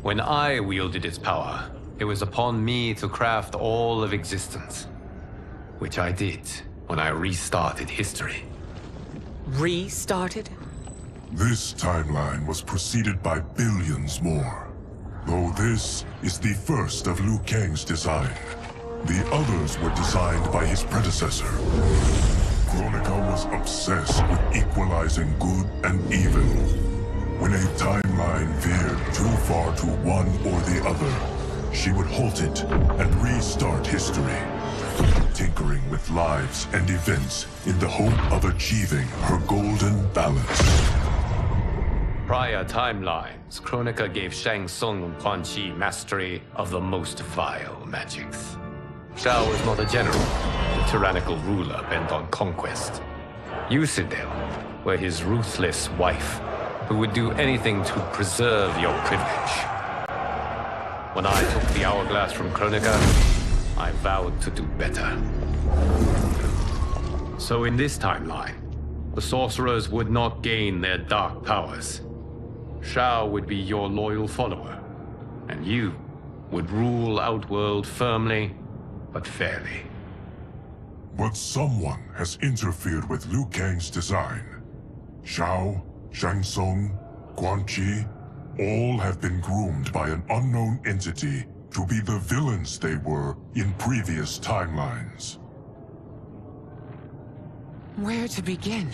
When I wielded its power, it was upon me to craft all of existence. Which I did, when I restarted history. Restarted? This timeline was preceded by billions more. Though this is the first of Liu Kang's design. The others were designed by his predecessor. Kronika was obsessed with equalizing good and evil. When a timeline veered too far to one or the other, she would halt it and restart history, tinkering with lives and events in the hope of achieving her golden balance. Prior timelines, Kronika gave Shang Tsung and Quan Chi mastery of the most vile magics. Shao was not a general, a tyrannical ruler bent on conquest. Yusidel were his ruthless wife, who would do anything to preserve your privilege. When I took the hourglass from Kronika, I vowed to do better. So in this timeline, the sorcerers would not gain their dark powers. Shao would be your loyal follower, and you would rule Outworld firmly, but fairly. But someone has interfered with Liu Kang's design. Shao, Shang Tsung, Quan Chi, all have been groomed by an unknown entity to be the villains they were in previous timelines. Where to begin?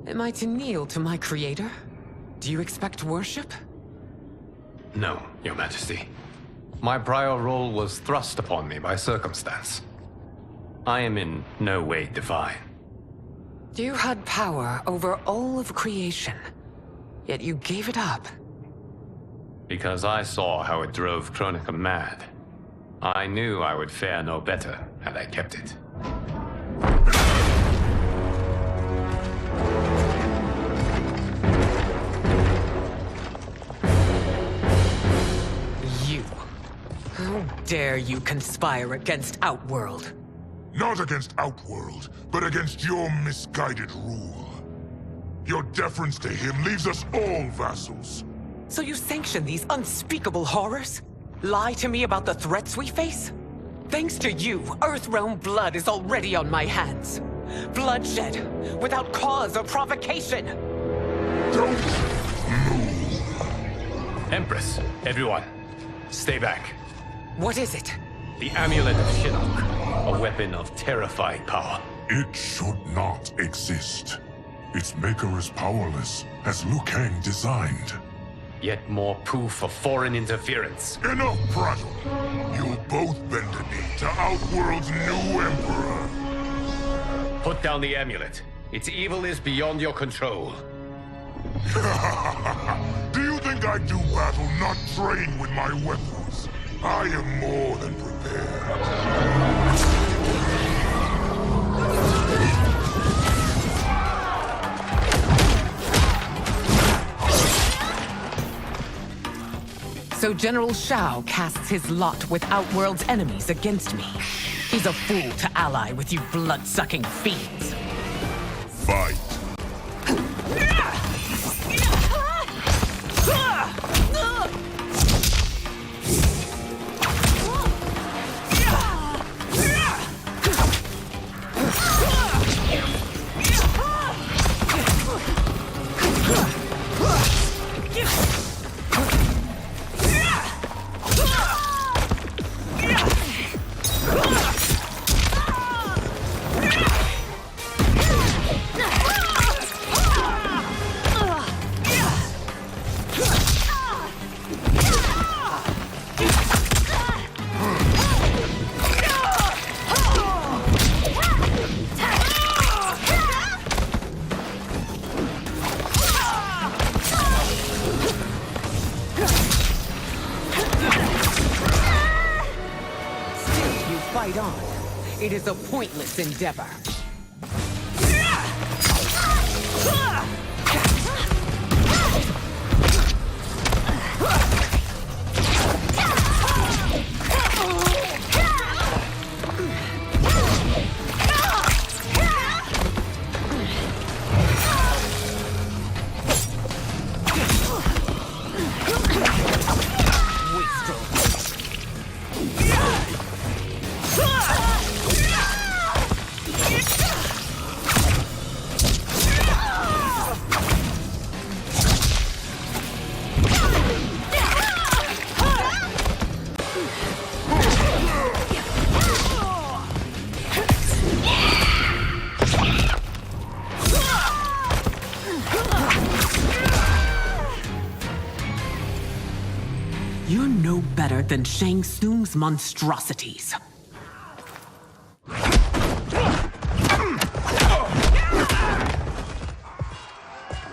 Am I to kneel to my creator? Do you expect worship? No, Your Majesty. My prior role was thrust upon me by circumstance. I am in no way divine. You had power over all of creation, yet you gave it up. Because I saw how it drove Kronika mad. I knew I would fare no better had I kept it. You. How dare you conspire against Outworld? Not against Outworld, but against your misguided rule. Your deference to him leaves us all vassals. So you sanction these unspeakable horrors? Lie to me about the threats we face? Thanks to you, Earthrealm blood is already on my hands. Bloodshed, without cause or provocation. Don't move. Empress, everyone, stay back. What is it? The Amulet of Shinnok, a weapon of terrifying power. It should not exist. Its maker is powerless, as Liu Kang designed. Yet more proof of foreign interference. Enough prattle! You'll both bend a knee to Outworld's new emperor. Put down the amulet. Its evil is beyond your control. Do you think I do battle not trained with my weapons? I am more than prepared. So General Shao casts his lot with Outworld's enemies against me. He's a fool to ally with you blood-sucking fiends. Fight. It is a pointless endeavor. You're no better than Shang Tsung's monstrosities.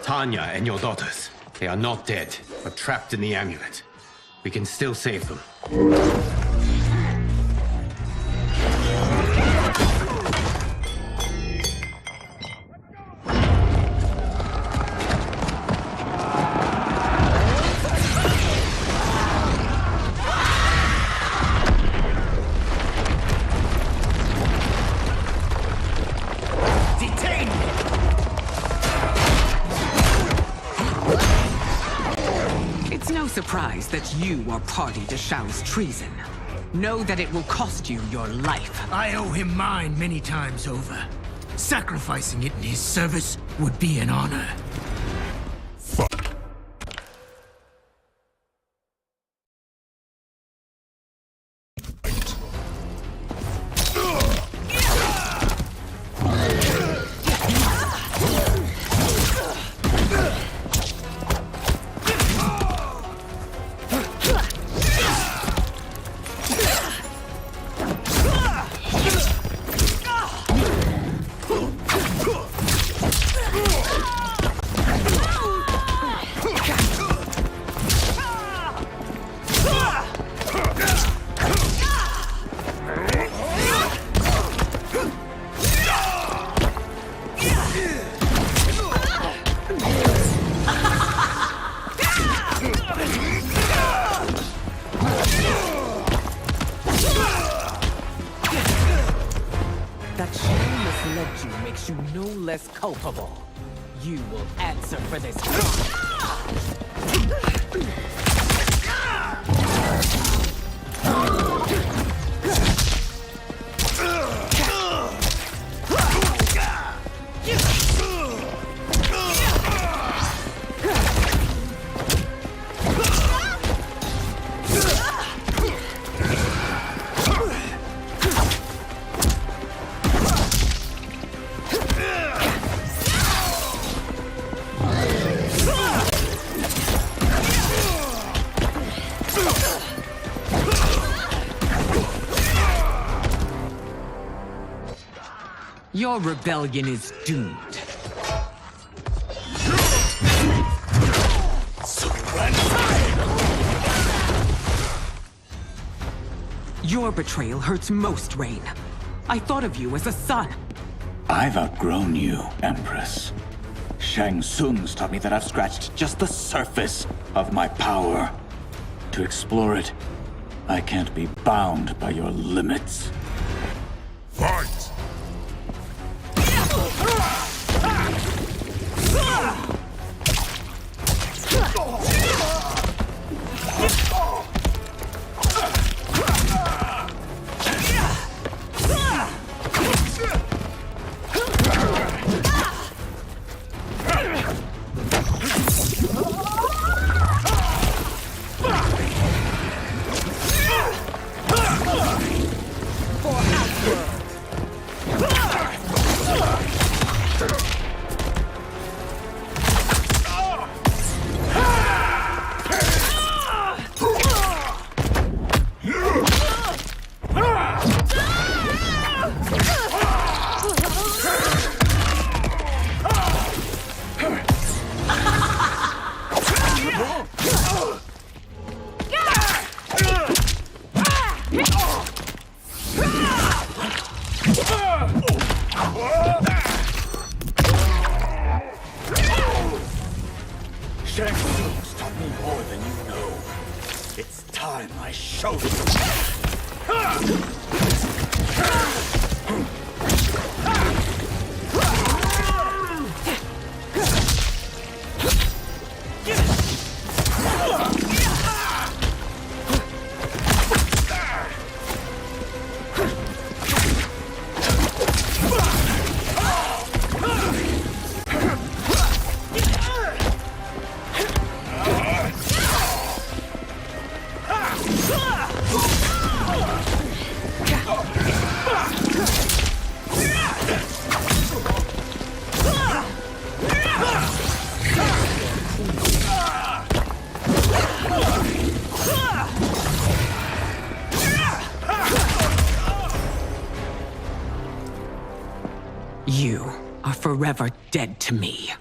Tanya and your daughters, they are not dead, but trapped in the amulet. We can still save them. Surprised that you are party to Shao's treason. Know that it will cost you your life. I owe him mine many times over. Sacrificing it in his service would be an honor. Culpable. You will answer for this. Your rebellion is doomed. Your betrayal hurts most, Rain. I thought of you as a son. I've outgrown you, Empress. Shang Tsung's taught me that I've scratched just the surface of my power. To explore it, I can't be bound by your limits. Fight! Shang Tsung's taught me more than you know. It's time I showed it. forever dead to me.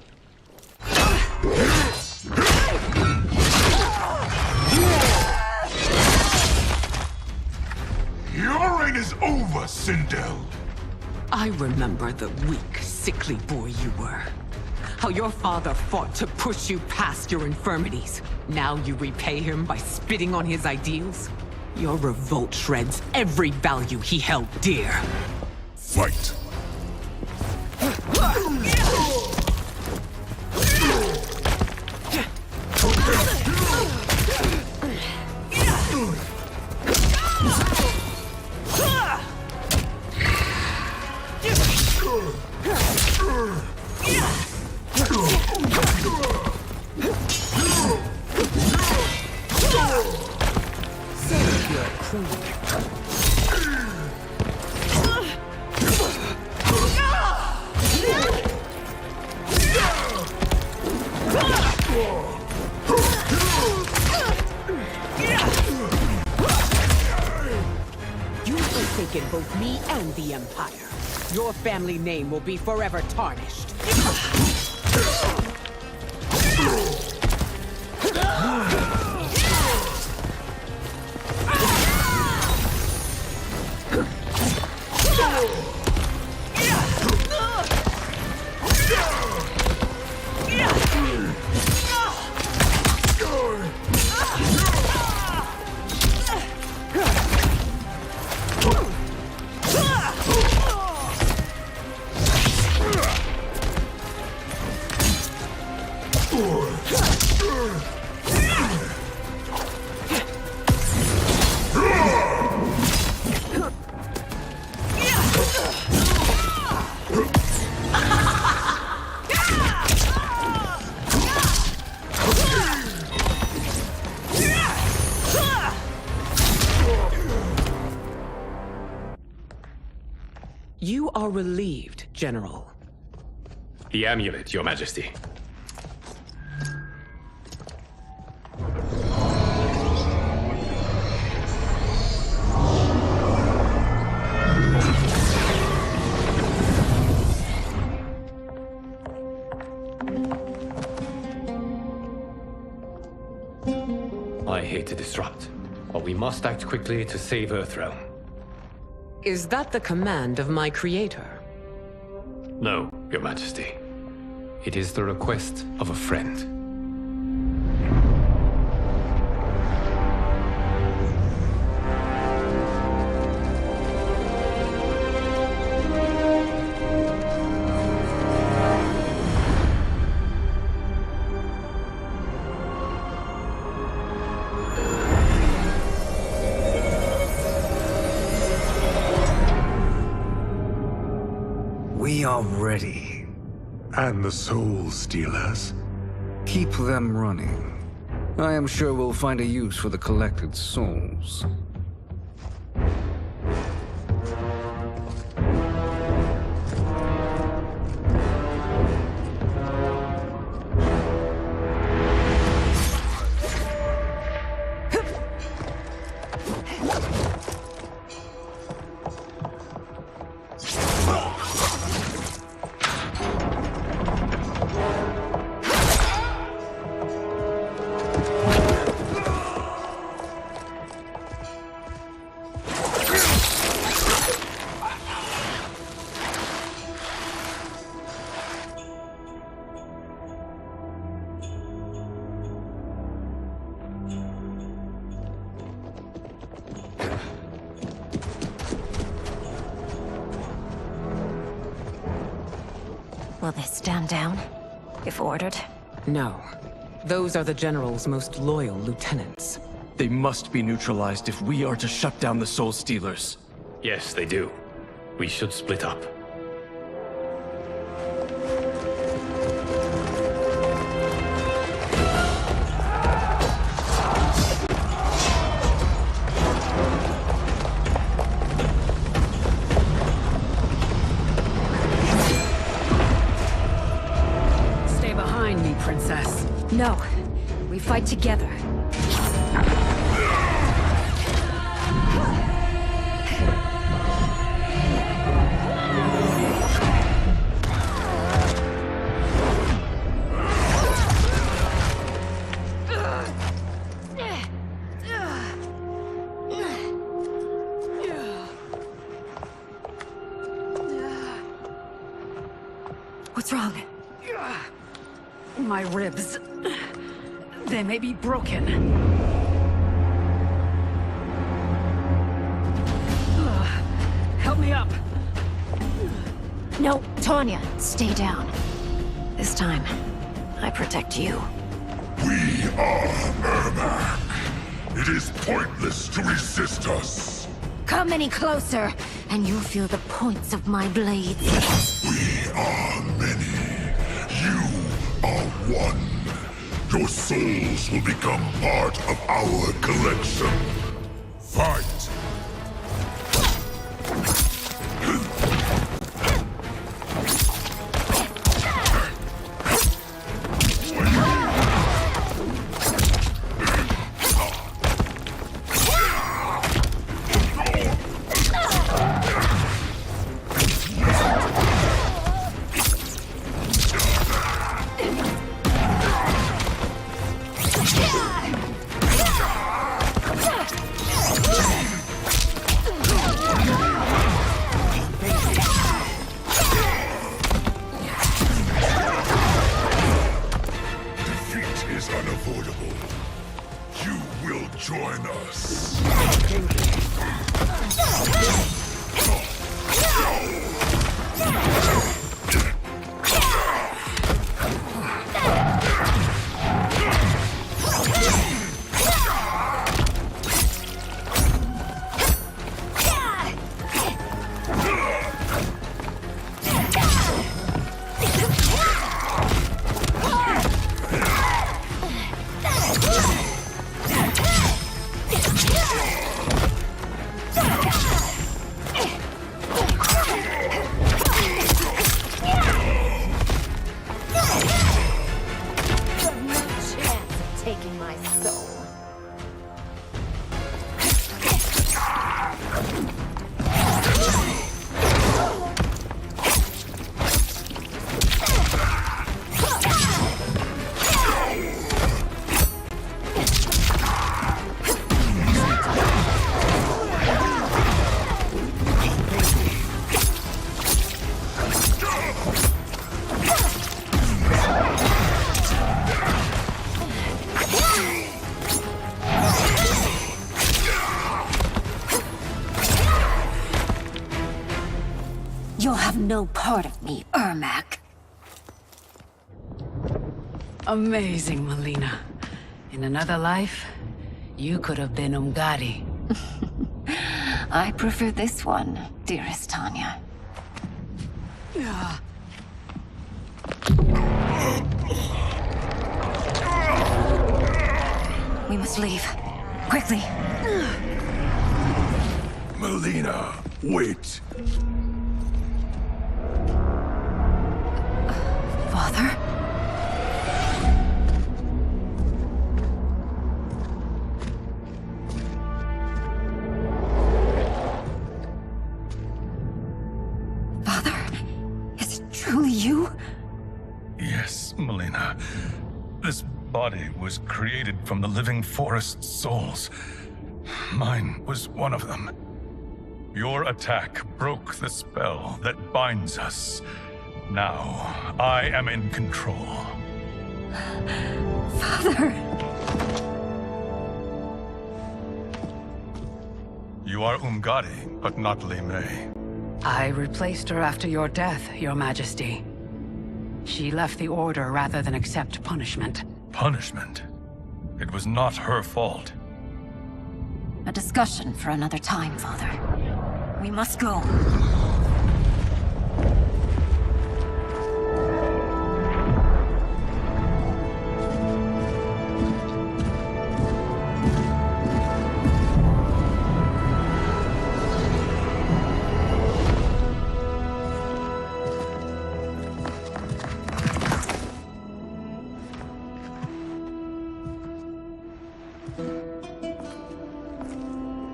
Your reign is over, Sindel. I remember the weak, sickly boy you were. How your father fought to push you past your infirmities. Now you repay him by spitting on his ideals? Your revolt shreds every value he held dear. Fight. You've forsaken both me and the Empire. Your family name will be forever tarnished. You are relieved, General. The amulet, Your Majesty. I hate to disrupt, but we must act quickly to save Earthrealm. Is that the command of my creator? No, Your Majesty. It is the request of a friend. We are ready. And the Soul Stealers? Keep them running. I am sure we'll find a use for the collected souls. Will they stand down, if ordered? No. Those are the General's most loyal lieutenants. They must be neutralized if we are to shut down the Soul Stealers. Yes, they do. We should split up. Stay behind me, Princess. No. We fight together. My ribs. They may be broken. Help me up. No, Tanya, stay down. This time, I protect you. We are Ermac. It is pointless to resist us. Come any closer, and you'll feel the points of my blades. We are many. You are one. Your souls will become part of our collection. Fight! You'll have no part of me, Ermac. Amazing, Melina. In another life, you could have been Umgadi. I prefer this one, dearest Tanya. We must leave. Quickly. Melina, wait. Father? Father? Is it truly you? Yes, Melina. This body was created from the living forest's souls. Mine was one of them. Your attack broke the spell that binds us. Now, I am in control. Father! You are Umgadi, but not Li Mei. I replaced her after your death, Your Majesty. She left the Order rather than accept punishment. Punishment? It was not her fault. A discussion for another time, Father. We must go.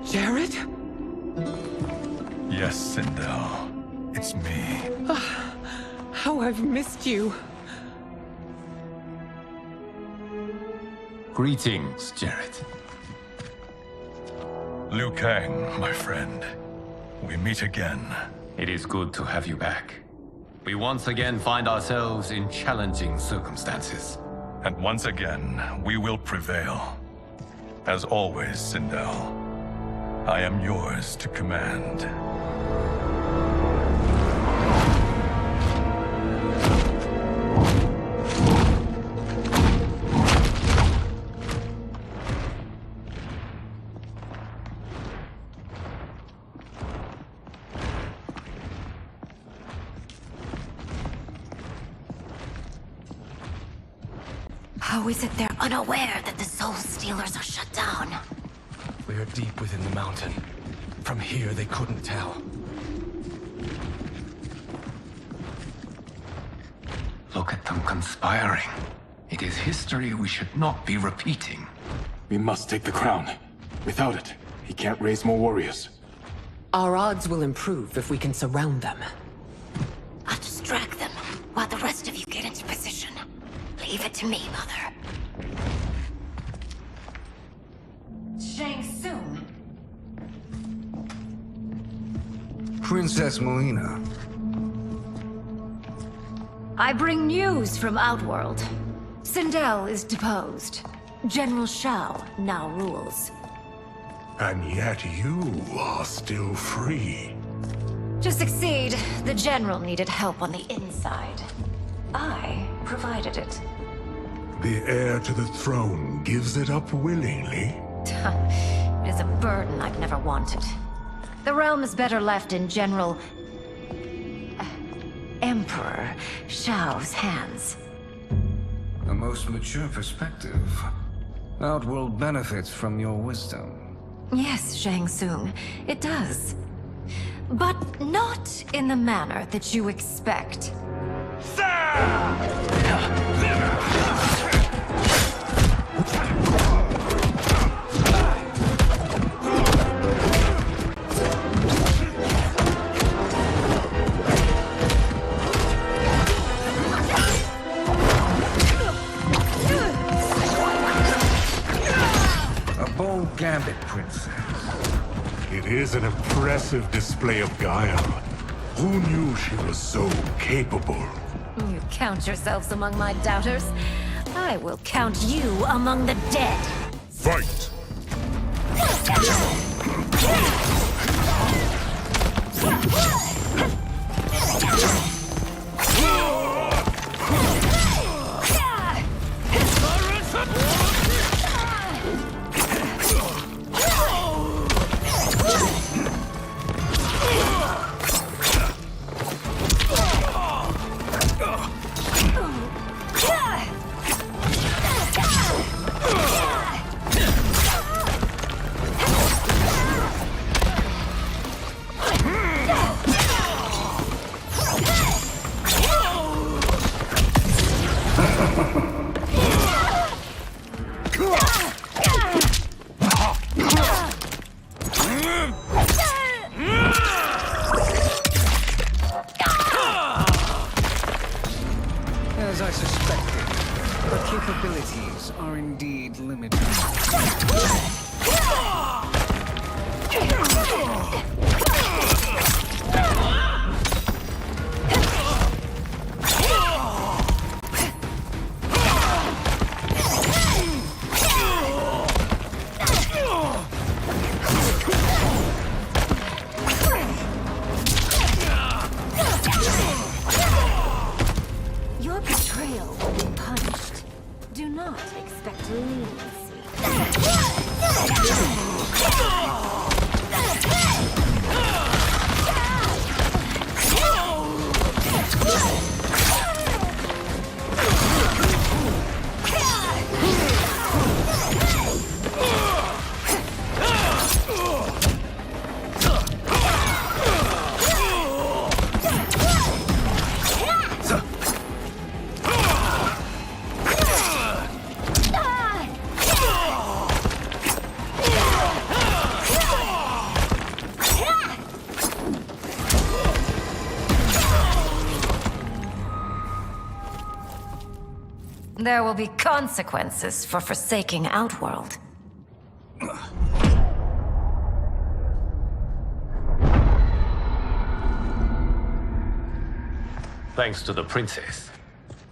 Jared? Yes, Sindel. It's me. How I've missed you. Greetings, Jared. Liu Kang, my friend. We meet again. It is good to have you back. We once again find ourselves in challenging circumstances. And once again, we will prevail. As always, Sindel, I am yours to command. How is it they're unaware that the Soul Stealers are shut down? We are deep within the mountain. From here, they couldn't tell. Look at them conspiring. It is history we should not be repeating. We must take the crown. Without it, he can't raise more warriors. Our odds will improve if we can surround them. I'll distract them while the rest of you get into position. Leave it to me, Mother. Shang Tsung. Princess Melina. I bring news from Outworld. Sindel is deposed. General Shao now rules. And yet you are still free. To succeed, the General needed help on the inside. I provided it. The heir to the throne gives it up willingly. It is a burden I've never wanted. The realm is better left in General... Emperor Shao's hands. A most mature perspective. Outworld benefits from your wisdom. Yes, Shang Tsung, it does. But not in the manner that you expect. A bold gambit, Princess. It is an impressive display of guile. Who knew she was so capable? You count yourselves among my doubters. I will count you among the dead. Fight! As I suspected, her capabilities are indeed limited. Your betrayal will be punished. Do not expect leniency. There will be consequences for forsaking Outworld. Thanks to the princess,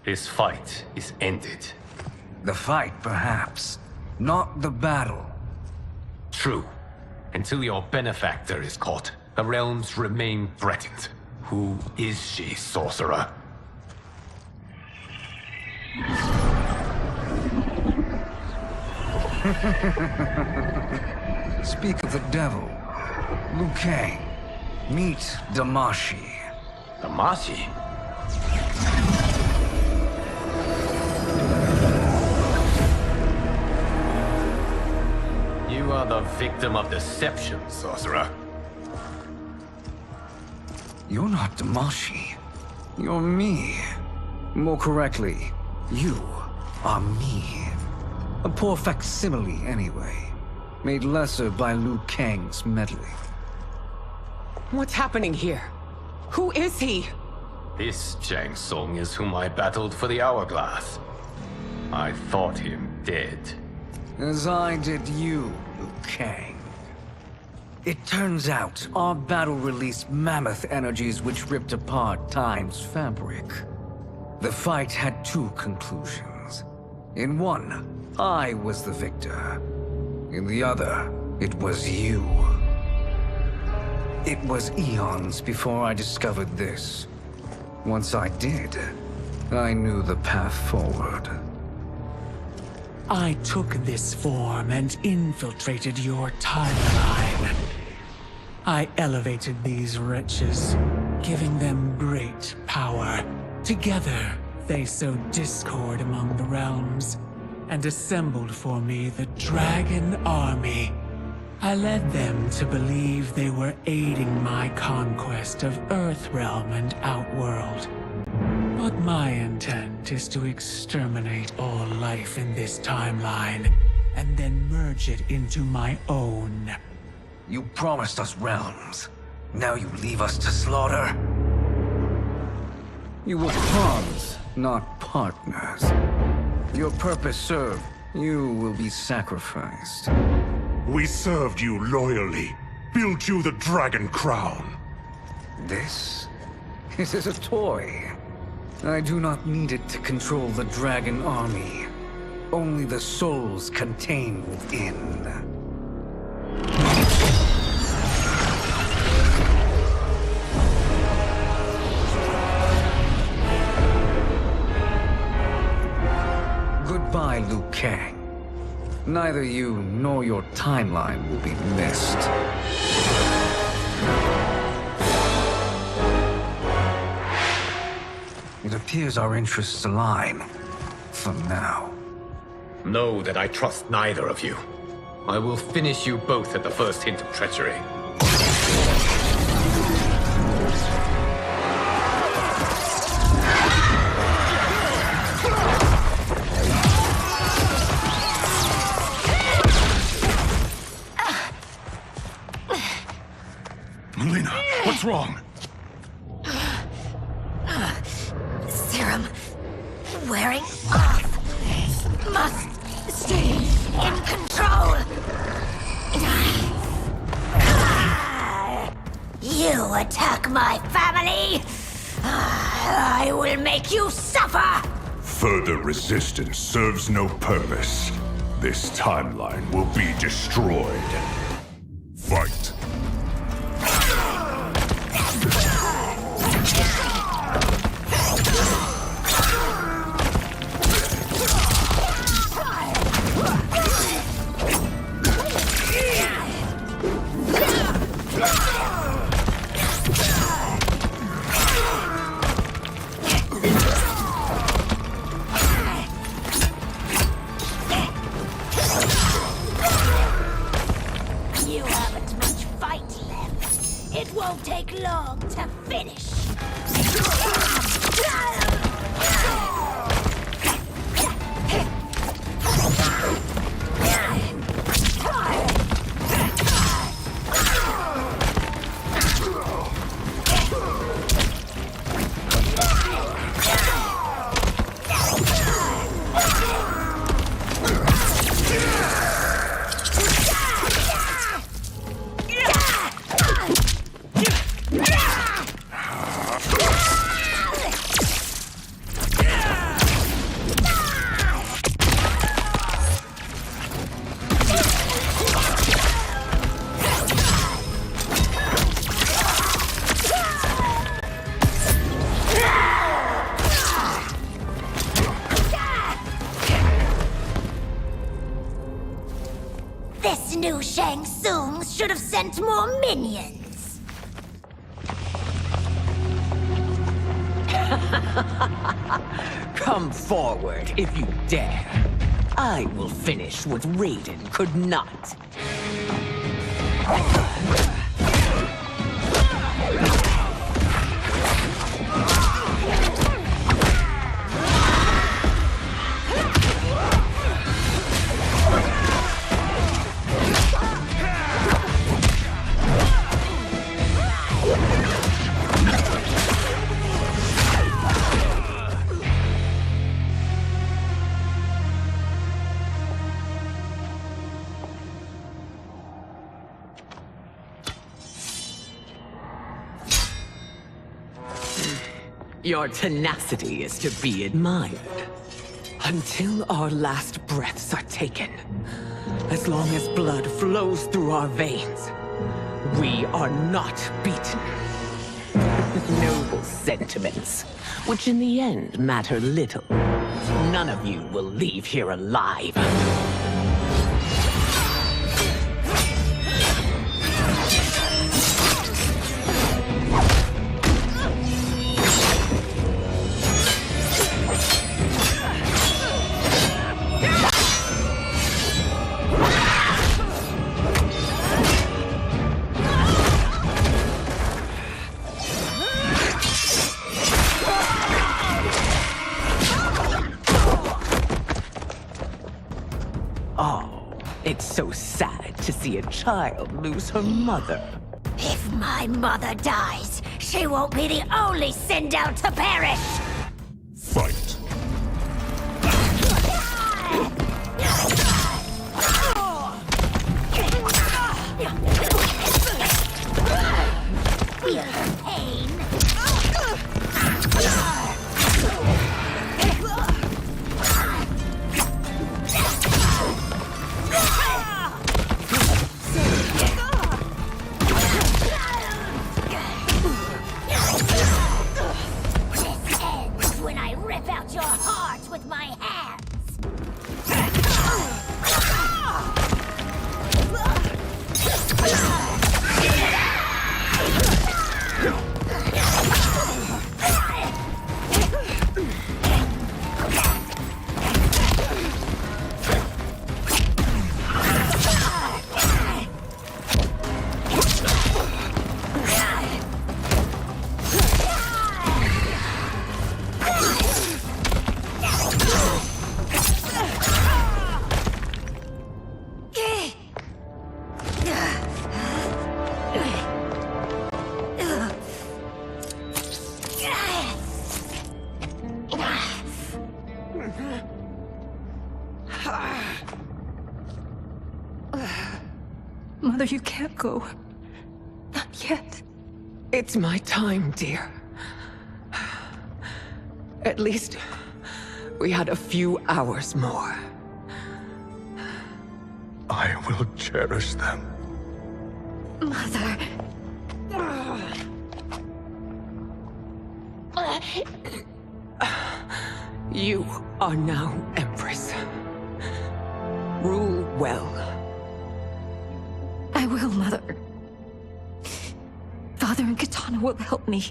this fight is ended. The fight, perhaps. Not the battle. True. Until your benefactor is caught, the realms remain threatened. Who is she, sorcerer? Speak of the devil. Liu Kang. Meet Damashi. Damashi? You are the victim of deception, sorcerer. You're not Damashi. You're me. More correctly, you are me. A poor facsimile, anyway. Made lesser by Liu Kang's meddling. What's happening here? Who is he? This Shang Tsung is whom I battled for the hourglass. I thought him dead. As I did you, Liu Kang. It turns out our battle released mammoth energies which ripped apart time's fabric. The fight had two conclusions. In one, I was the victor. In the other, it was you. It was eons before I discovered this. Once I did, I knew the path forward. I took this form and infiltrated your timeline. I elevated these wretches, giving them great power. Together, they sowed discord among the realms, and assembled for me the Dragon Army. I led them to believe they were aiding my conquest of Earthrealm and Outworld. But my intent is to exterminate all life in this timeline, and then merge it into my own. You promised us realms. Now you leave us to slaughter? You were pawns, not partners. Your purpose served, you will be sacrificed. We served you loyally, built you the Dragon Crown. This is a toy. I do not need it to control the Dragon Army. Only the souls contained within. Goodbye, Liu Kang. Neither you nor your timeline will be missed. It appears our interests align. For now. Know that I trust neither of you. I will finish you both at the first hint of treachery. Melina, what's wrong? Serum wearing off. Must stay in control. You attack my family. I will make you suffer. Further resistance serves no purpose. This timeline will be destroyed. Fight. You haven't much fight left. It won't take long to finish. This new Shang Tsung should have sent more minions. Come forward if you dare. I will finish what Raiden could not. Your tenacity is to be admired. Until our last breaths are taken, as long as blood flows through our veins, we are not beaten. Noble sentiments, which in the end matter little. None of you will leave here alive. It's so sad to see a child lose her mother. If my mother dies, she won't be the only Sindel to perish! Fight. Feel the pain? Mother, you can't go. Not yet. It's my time, dear. At least we had a few hours more. I will cherish them. Mother. You are now Empress. Rule well. I will, Mother. Father and Katana will help me.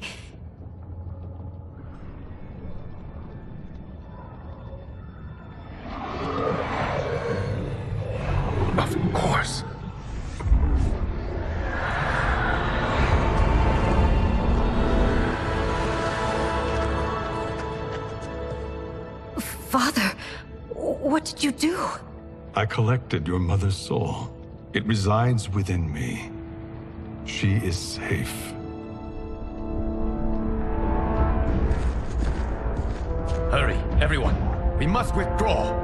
Of course. Father, what did you do? I collected your mother's soul. It resides within me. She is safe. Hurry, everyone. We must withdraw.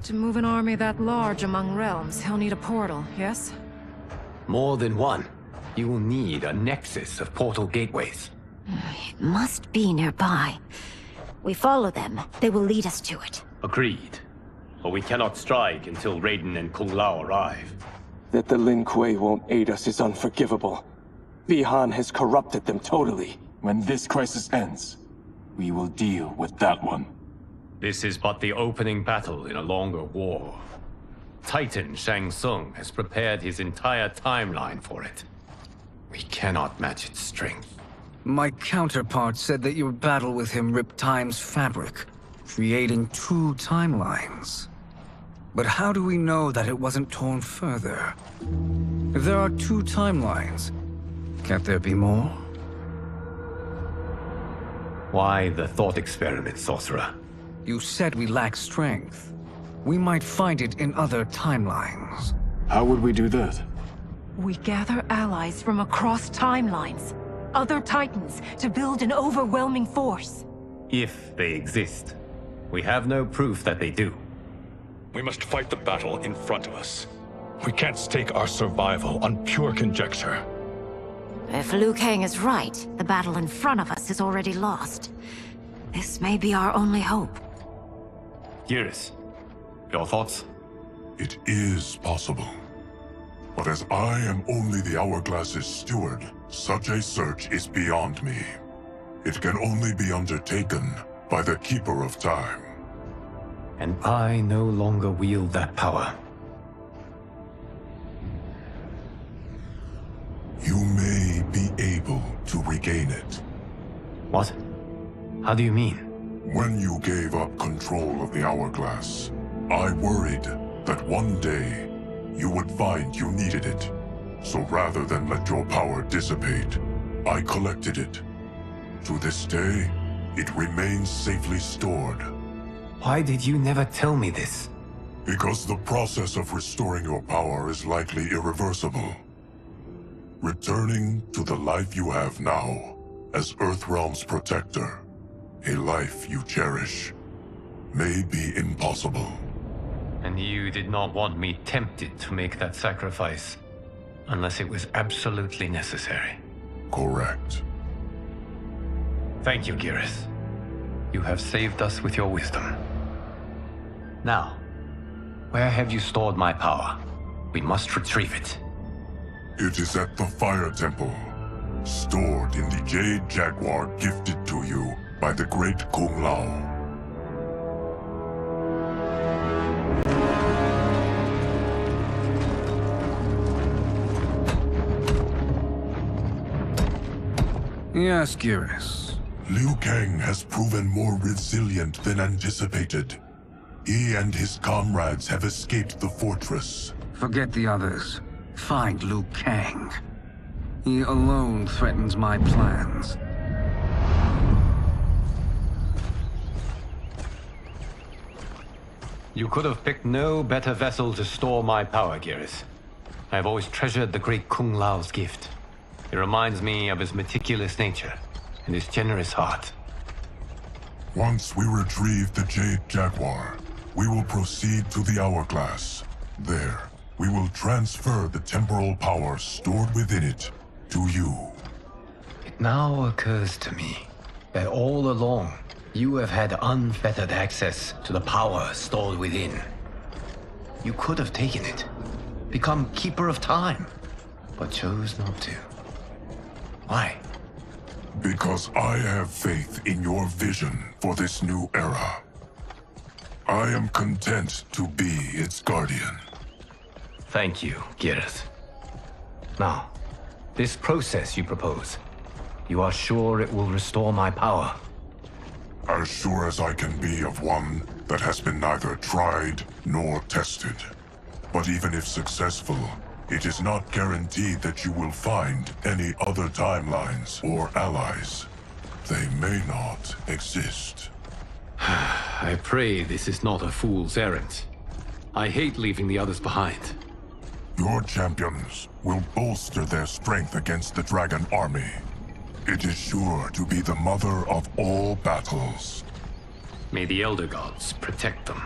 To move an army that large among realms, he'll need a portal, yes? More than one. you will need a nexus of portal gateways. It must be nearby. We follow them, they will lead us to it. Agreed. But we cannot strike until Raiden and Kung Lao arrive. That the Lin Kuei won't aid us is unforgivable. Bi-Han has corrupted them totally. When this crisis ends, we will deal with that one. This is but the opening battle in a longer war. Titan Shang Tsung has prepared his entire timeline for it. We cannot match its strength. My counterpart said that your battle with him ripped time's fabric, creating 2 timelines. But how do we know that it wasn't torn further? If there are 2 timelines, can't there be more? Why the thought experiment, sorcerer? You said we lack strength. We might find it in other timelines. How would we do that? We gather allies from across timelines, other titans, to build an overwhelming force. If they exist. We have no proof that they do. We must fight the battle in front of us. We can't stake our survival on pure conjecture. If Liu Kang is right, the battle in front of us is already lost. This may be our only hope. Geras, your thoughts? It is possible. But as I am only the Hourglass's steward, such a search is beyond me. It can only be undertaken by the Keeper of Time. And I no longer wield that power. You may be able to regain it. What? How do you mean? When you gave up control of the Hourglass, I worried that one day you would find you needed it. So rather than let your power dissipate, I collected it. To this day, it remains safely stored. Why did you never tell me this? Because the process of restoring your power is likely irreversible. Returning to the life you have now, as Earthrealm's protector, a life you cherish, may be impossible. And you did not want me tempted to make that sacrifice, unless it was absolutely necessary. Correct. Thank you, Geras. You have saved us with your wisdom. Now, where have you stored my power? We must retrieve it. It is at the Fire Temple, stored in the Jade Jaguar gifted to you by the great Kung Lao. Yes, Geras. Liu Kang has proven more resilient than anticipated. He and his comrades have escaped the fortress. Forget the others. Find Liu Kang. He alone threatens my plans. You could have picked no better vessel to store my power, Geras. I have always treasured the great Kung Lao's gift. It reminds me of his meticulous nature and his generous heart. Once we retrieve the Jade Jaguar, we will proceed to the Hourglass. There, we will transfer the temporal power stored within it to you. It now occurs to me that all along, you have had unfettered access to the power stored within. You could have taken it, become Keeper of Time, but chose not to. Why? Because I have faith in your vision for this new era. I am content to be its guardian. Thank you, Geras. Now, this process you propose, you are sure it will restore my power? As sure as I can be of one that has been neither tried nor tested. But even if successful, it is not guaranteed that you will find any other timelines or allies. They may not exist. I pray this is not a fool's errand. I hate leaving the others behind. Your champions will bolster their strength against the Dragon Army. It is sure to be the mother of all battles. May the Elder Gods protect them.